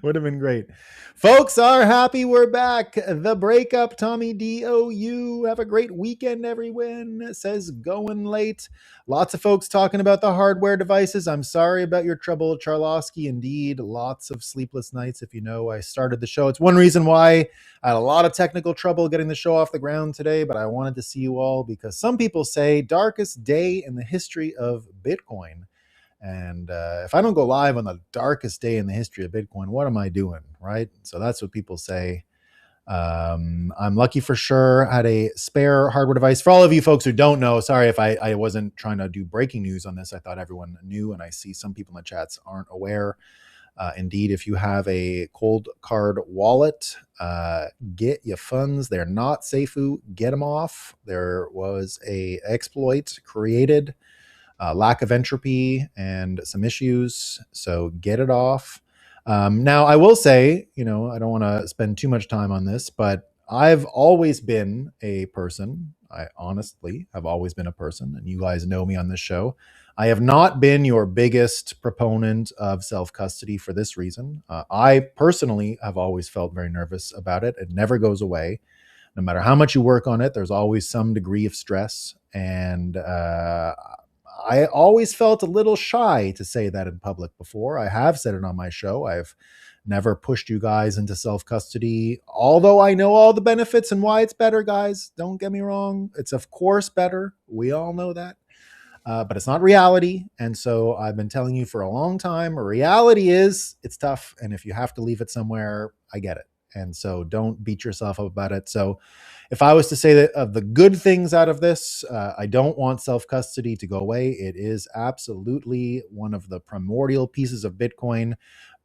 B: Would have been great. Folks are happy we're back. The breakup, Tommy DOU. Have a great weekend, everyone. Says going late. Lots of folks talking about the hardware devices. I'm sorry about your trouble, Charlosky. Indeed, lots of sleepless nights. If you know, I started the show. It's one reason why I had a lot of technical trouble getting the show off the ground today, but I wanted to see you all because some people say darkest day in the history of Bitcoin. And if I don't go live on the darkest day in the history of Bitcoin, what am I doing, right? So that's what people say. I'm lucky for sure. Had a spare hardware device. For all of you folks who don't know, sorry if I wasn't trying to do breaking news on this. I thought everyone knew, and I see some people in the chats aren't aware. Indeed, if you have a cold card wallet, get your funds. They're not Seifu. Get them off. There was a exploit created. Lack of entropy and some issues. So get it off. Now, I will say, I don't want to spend too much time on this, but I've always been a person. I honestly have always been a person, and you guys know me on this show. I have not been your biggest proponent of self-custody for this reason. I personally have always felt very nervous about it. It never goes away. No matter how much you work on it, there's always some degree of stress. And I always felt a little shy to say that in public before. I have said it on my show. I've never pushed you guys into self-custody, although I know all the benefits and why it's better, guys. Don't get me wrong. It's of course better. We all know that. But it's not reality. And so I've been telling you for a long time, reality is it's tough. And if you have to leave it somewhere, I get it. And so don't beat yourself up about it. So if I was to say that of the good things out of this, I don't want self custody to go away. It is absolutely one of the primordial pieces of Bitcoin.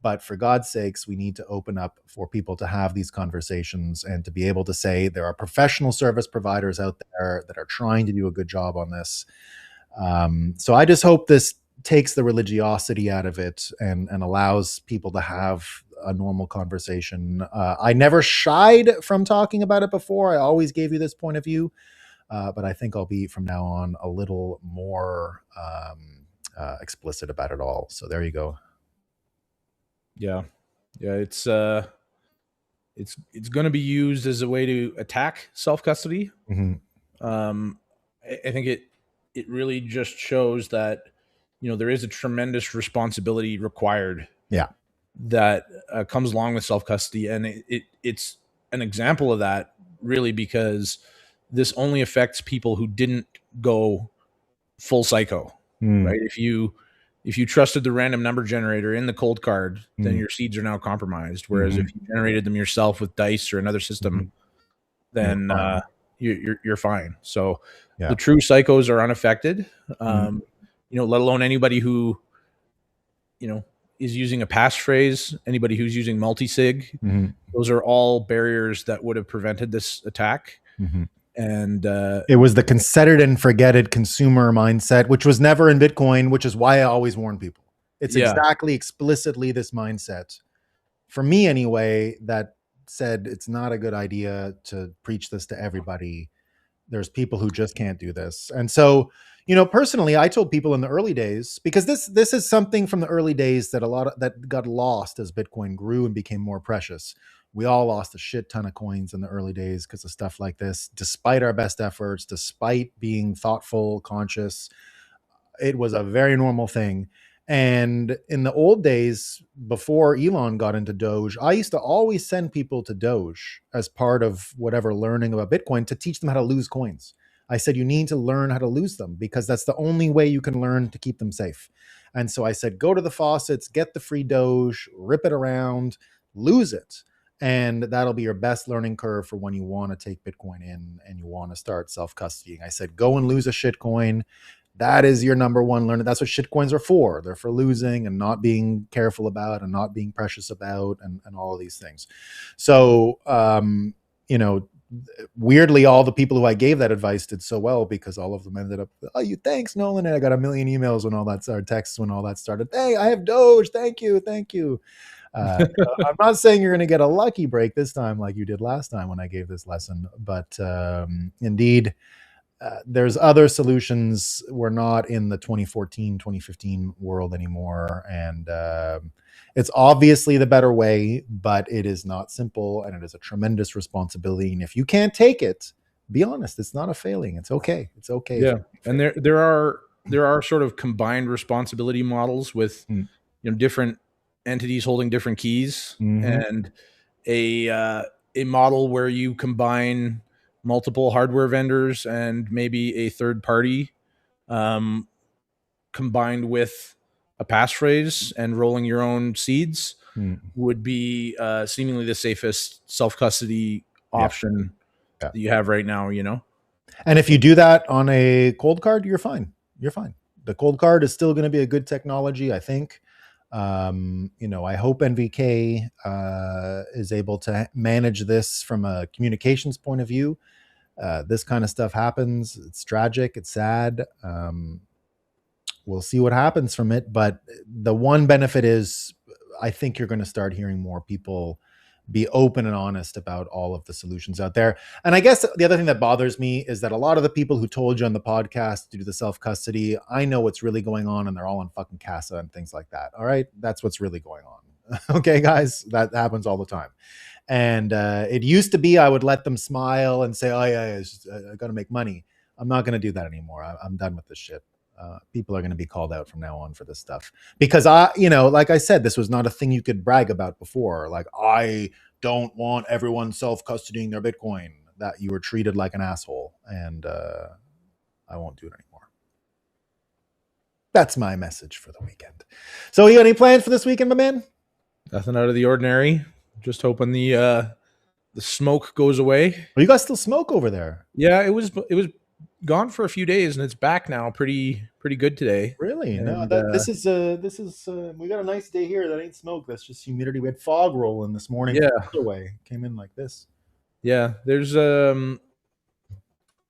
B: But for God's sakes, we need to open up for people to have these conversations and to be able to say there are professional service providers out there that are trying to do a good job on this. So I just hope this takes the religiosity out of it and allows people to have a normal conversation. I never shied from talking about it before. I always gave you this point of view, but I think I'll be from now on a little more explicit about it all. So there you go.
A: Yeah, yeah. It's going to be used as a way to attack self custody.
B: Mm-hmm.
A: I think it really just shows that there is a tremendous responsibility required.
B: Yeah.
A: That comes along with self custody, and it's an example of that, really, because this only affects people who didn't go full psycho, right? If you trusted the random number generator in the cold card, then your seeds are now compromised. Whereas if you generated them yourself with dice or another system, then you're fine. So the true psychos are unaffected. Let alone anybody who is using a passphrase, anybody who's using multi-sig. Those are all barriers that would have prevented this attack. And
B: it was the consider it and forget it consumer mindset, which was never in Bitcoin, which is why I always warn people. It's exactly explicitly this mindset, for me anyway, that said it's not a good idea to preach this to everybody. There's people who just can't do this. And so, personally, I told people in the early days, because this is something from the early days that that got lost as Bitcoin grew and became more precious. We all lost a shit ton of coins in the early days because of stuff like this, despite our best efforts, despite being thoughtful, conscious. It was a very normal thing. And in the old days, before Elon got into Doge, I used to always send people to Doge as part of whatever learning about Bitcoin to teach them how to lose coins. I said, you need to learn how to lose them because that's the only way you can learn to keep them safe. And so I said, go to the faucets, get the free Doge, rip it around, lose it. And that'll be your best learning curve for when you want to take Bitcoin in and you want to start self-custodying. I said, go and lose a shit coin. That is your number one learning. That's what shit coins are for. They're for losing and not being careful about and not being precious about and all of these things. So, weirdly, all the people who I gave that advice did so well because all of them ended up, thanks, Nolan. And I got a million emails when all that started, texts when all that started. Hey, I have Doge. Thank you. I'm not saying you're going to get a lucky break this time like you did last time when I gave this lesson, but indeed, there's other solutions. We're not in the 2014, 2015 world anymore. And it's obviously the better way, but it is not simple and it is a tremendous responsibility. And if you can't take it, be honest, it's not a failing. It's okay. It's okay.
A: Yeah. And there are sort of combined responsibility models with different entities holding different keys, and a model where you combine multiple hardware vendors and maybe a third party combined with a passphrase and rolling your own seeds would be seemingly the safest self-custody option that you have right now,
B: And if you do that on a cold card, you're fine. The cold card is still going to be a good technology, I think. I hope NVK is able to manage this from a communications point of view. This kind of stuff happens. It's tragic. It's sad. We'll see what happens from it. But the one benefit is I think you're going to start hearing more people be open and honest about all of the solutions out there. And I guess the other thing that bothers me is that a lot of the people who told you on the podcast to do the self-custody, I know what's really going on and they're all on fucking CASA and things like that. All right. That's what's really going on. Okay, guys, that happens all the time. And it used to be I would let them smile and say, oh yeah, I got to make money. I'm not going to do that anymore. I'm done with this shit. People are going to be called out from now on for this stuff because like I said, this was not a thing you could brag about before. Like, I don't want everyone self-custodying their Bitcoin. That you were treated like an asshole, and I won't do it anymore. That's my message for the weekend. So, you got any plans for this weekend, my man?
A: Nothing out of the ordinary. Just hoping the smoke goes away.
B: Well, you guys still smoke over there?
A: Yeah, it was gone for a few days, and it's back now, pretty good today.
B: Really? No,
A: And
B: that this is we got a nice day here. That ain't smoke. That's just humidity. We had fog rolling this morning from
A: yeah,
B: the other way. Came in like this.
A: yeah. There's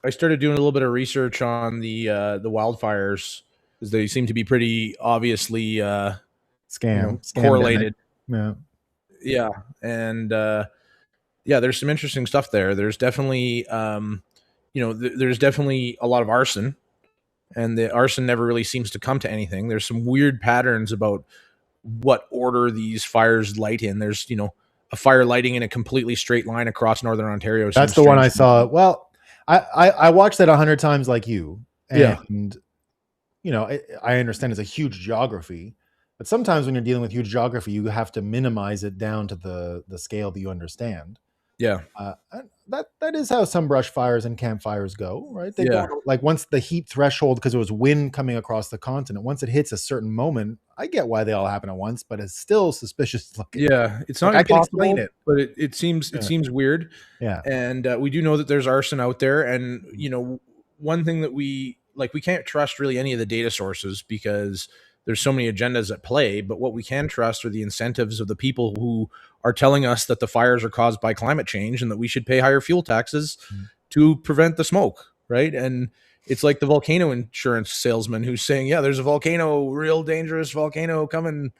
A: I started doing a little bit of research on the wildfires because they seem to be pretty obviously
B: Scam demic.
A: correlated.
B: Yeah.
A: Yeah, and yeah, there's some interesting stuff there. There's definitely there's definitely a lot of arson, and the arson never really seems to come to anything. There's some weird patterns about what order these fires light in. There's a fire lighting in a completely straight line across northern Ontario
B: That's
A: seems
B: the one I
A: strange to me.
B: saw. Well, I watched that 100 times like you,
A: Yeah,
B: and I understand it's a huge geography, but sometimes when you're dealing with huge geography, you have to minimize it down to the scale that you understand.
A: yeah,
B: That is how some brush fires and campfires go, right? They go
A: yeah,
B: like once the heat threshold, because it was wind coming across the continent. Once it hits a certain moment, I get why they all happen at once, but it's still suspicious looking.
A: yeah. It's
B: Like
A: not
B: I can explain
A: impossible,
B: it.
A: but it seems weird.
B: Yeah.
A: And we do know that there's arson out there, and one thing that we can't trust really any of the data sources because there's so many agendas at play. But what we can trust are the incentives of the people who are telling us that the fires are caused by climate change and that we should pay higher fuel taxes
B: Mm.
A: to prevent the smoke, right? And it's like the volcano insurance salesman who's saying, yeah, there's a volcano, real dangerous volcano coming,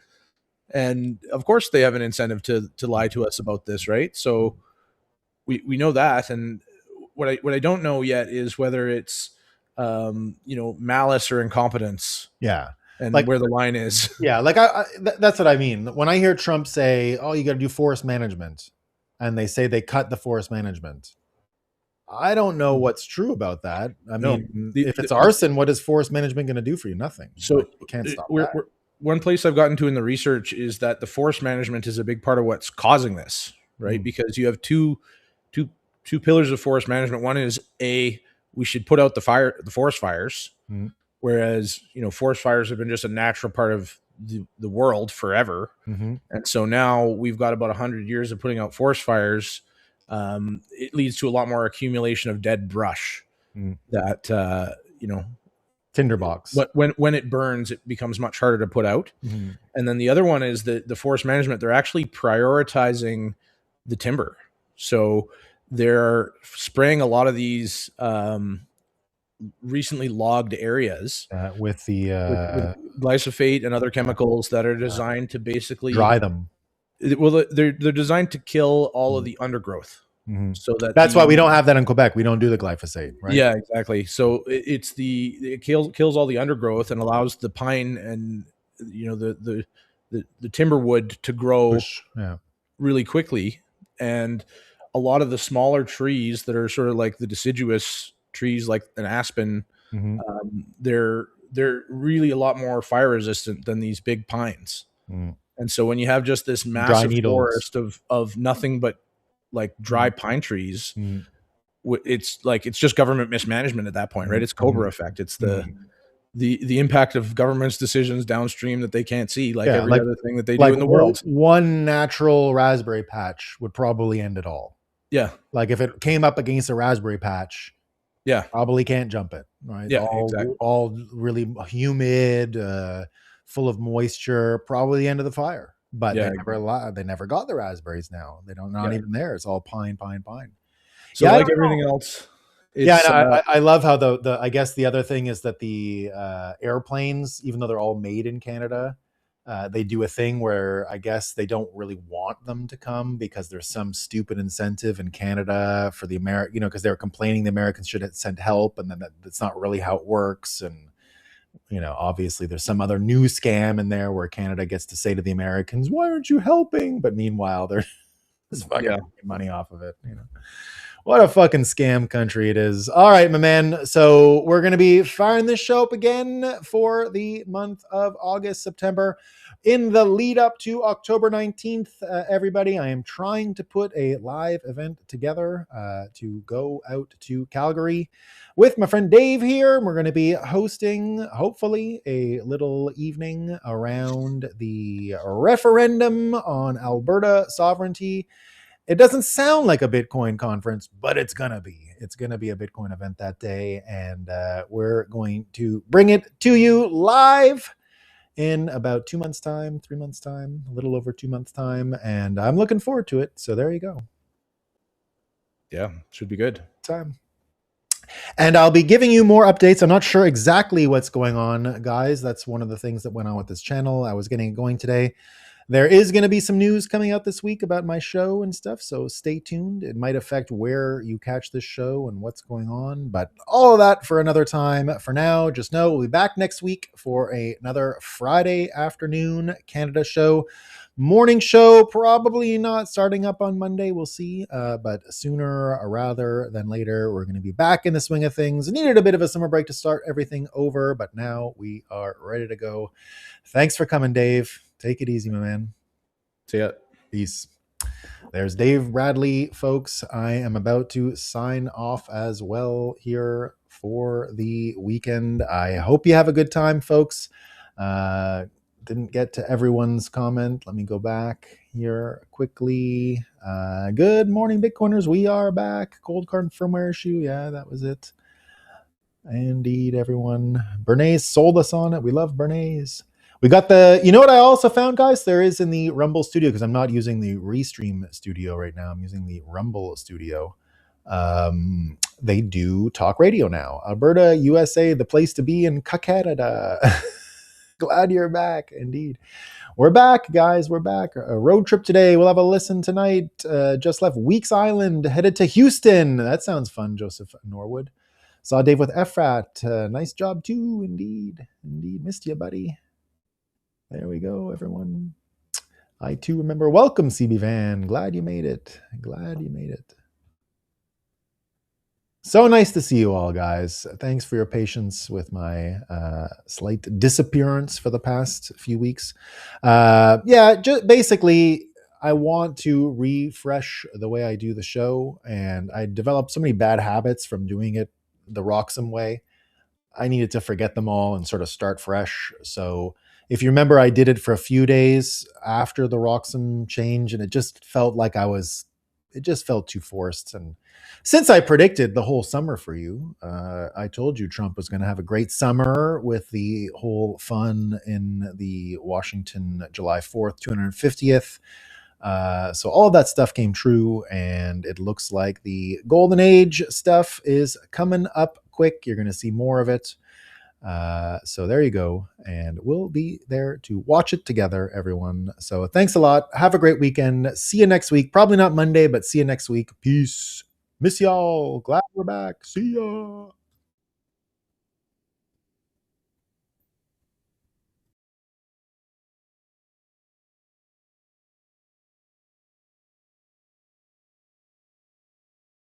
A: and of course they have an incentive to lie to us about this, right? So we know that. And what I don't know yet is whether it's malice or incompetence,
B: Yeah.
A: and
B: Like
A: where the line is.
B: yeah, like that's what I mean. When I hear Trump say, "Oh, you got to do forest management," and they say they cut the forest management, I don't know what's true about that. I
A: No,
B: mean,
A: the,
B: if it's
A: the
B: arson, what is forest management going to do for you? Nothing.
A: so
B: Like you can't stop
A: we're,
B: that.
A: we're one place I've gotten to in the research is that the forest management is a big part of what's causing this, right?
B: Mm,
A: Because you have two two pillars of forest management. One is we should put out the forest fires,
B: mm,
A: whereas forest fires have been just a natural part of the world forever.
B: mhm,
A: And so now we've got about 100 years of putting out forest fires. It leads to a lot more accumulation of dead brush
B: mm.
A: that
B: Tinderbox.
A: but when it burns, it becomes much harder to put out.
B: Mhm.
A: And then the other one is the forest management. They're actually prioritizing the timber, so they're spraying a lot of these recently logged areas
B: With the
A: with glyphosate and other chemicals that are designed to basically
B: dry them.
A: well, they're designed to kill all of
B: Mm,
A: the undergrowth,
B: mhm.
A: so that
B: That's why we don't have that in Quebec. We don't do the glyphosate, right?
A: yeah, exactly. So it kills all the undergrowth and allows the pine and the timber wood to grow
B: Push. Yeah.
A: really quickly. And a lot of the smaller trees that are sort of like the deciduous trees, like an aspen,
B: Mhm.
A: they're really a lot more fire resistant than these big pines.
B: Mm.
A: And so when you have just this
B: Dry
A: massive
B: needles.
A: forest of nothing but like dry
B: Mm,
A: pine trees,
B: mm,
A: it's just government mismanagement at that point, right?
B: mhm,
A: It's
B: mhm,
A: Cobra effect. It's the
B: mhm.
A: the the impact of government's decisions downstream that they can't see, like
B: Yeah,
A: every other thing that they do
B: like
A: in the world.
B: one natural raspberry patch would probably end it all.
A: Yeah,
B: Like if it came up against a raspberry patch,
A: yeah,
B: probably can't jump it. Right?
A: yeah, exactly.
B: All really humid, full of moisture. Probably the end of the fire. But
A: Yeah,
B: they never got the raspberries. Now they don't not
A: yeah.
B: even there. It's all pine, pine, pine.
A: So
B: Yeah, I
A: like
B: don't
A: everything
B: know.
A: else,
B: Yeah,
A: it's
B: and I love how the I guess the other thing is that the airplanes, even though they're all made in Canada, they do a thing where I guess they don't really want them to come because there's some stupid incentive in Canada for the American, because they're complaining the Americans should have sent help, and then that's not really how it works. And obviously there's some other new scam in there where Canada gets to say to the Americans, "Why aren't you helping?" But meanwhile, they're just fucking
A: yeah.
B: making money off of it. What a fucking scam country it is. All right, my man. So we're going to be firing this show up again for the month of August, September. In the lead up to October 19th, everybody, I am trying to put a live event together to go out to Calgary with my friend Dave here. We're going to be hosting, hopefully, a little evening around the referendum on Alberta sovereignty. It doesn't sound like a Bitcoin conference, but it's gonna be. It's gonna be a Bitcoin event that day, and we're going to bring it to you live in about 2 months' time, 3 months' time, a little over 2 months' time, and I'm looking forward to it. So there you go.
A: Yeah, should be good.
B: Time. And I'll be giving you more updates. I'm not sure exactly what's going on, guys. That's one of the things that went on with this channel. I was getting it going today. There is going to be some news coming out this week about my show and stuff, so stay tuned. It might affect where you catch this show and what's going on, but all of that for another time. For now, just know we'll be back next week for another Friday afternoon Canada show. Morning show, probably not starting up on Monday. We'll see. But sooner rather than later, we're going to be back in the swing of things. Needed a bit of a summer break to start everything over, but now we are ready to go. Thanks for coming, Dave. Take it easy, my man.
A: See ya.
B: Peace. There's Dave Bradley, folks. I am about to sign off as well here for the weekend. I hope you have a good time, folks. Didn't get to everyone's comment. Let me go back here quickly. Good morning, Bitcoiners. We are back. Cold card firmware issue. Yeah, that was it. Indeed, everyone. Bernays sold us on it. We love Bernays. We got you know what I also found, guys? There is in the Rumble studio, because I'm not using the Restream studio right now. I'm using the Rumble studio. They do talk radio now. Alberta, USA, the place to be in Canada. Glad you're back. Indeed. We're back, guys. We're back. A road trip today. We'll have a listen tonight. Just left Weeks Island, headed to Houston. That sounds fun, Joseph Norwood. Saw Dave with Efrat. Nice job, too. Indeed. Missed you, buddy. There we go, everyone. I, too, remember. Welcome, CB Van. Glad you made it. So nice to see you all, guys. Thanks for your patience with my slight disappearance for the past few weeks. Just basically, I want to refresh the way I do the show, and I developed so many bad habits from doing it the Roxham way. I needed to forget them all and sort of start fresh. So if you remember, I did it for a few days after the Roxham change, and it just felt like it just felt too forced. And since I predicted the whole summer for you, I told you Trump was going to have a great summer with the whole fun in the Washington July 4th, 250th. So all of that stuff came true, and it looks like the golden age stuff is coming up quick. You're going to see more of it. So there you go. And we'll be there to watch it together, everyone. So thanks a lot. Have a great weekend. See you next week. Probably not Monday, but see you next week. Peace. Miss y'all. Glad we're back. See ya.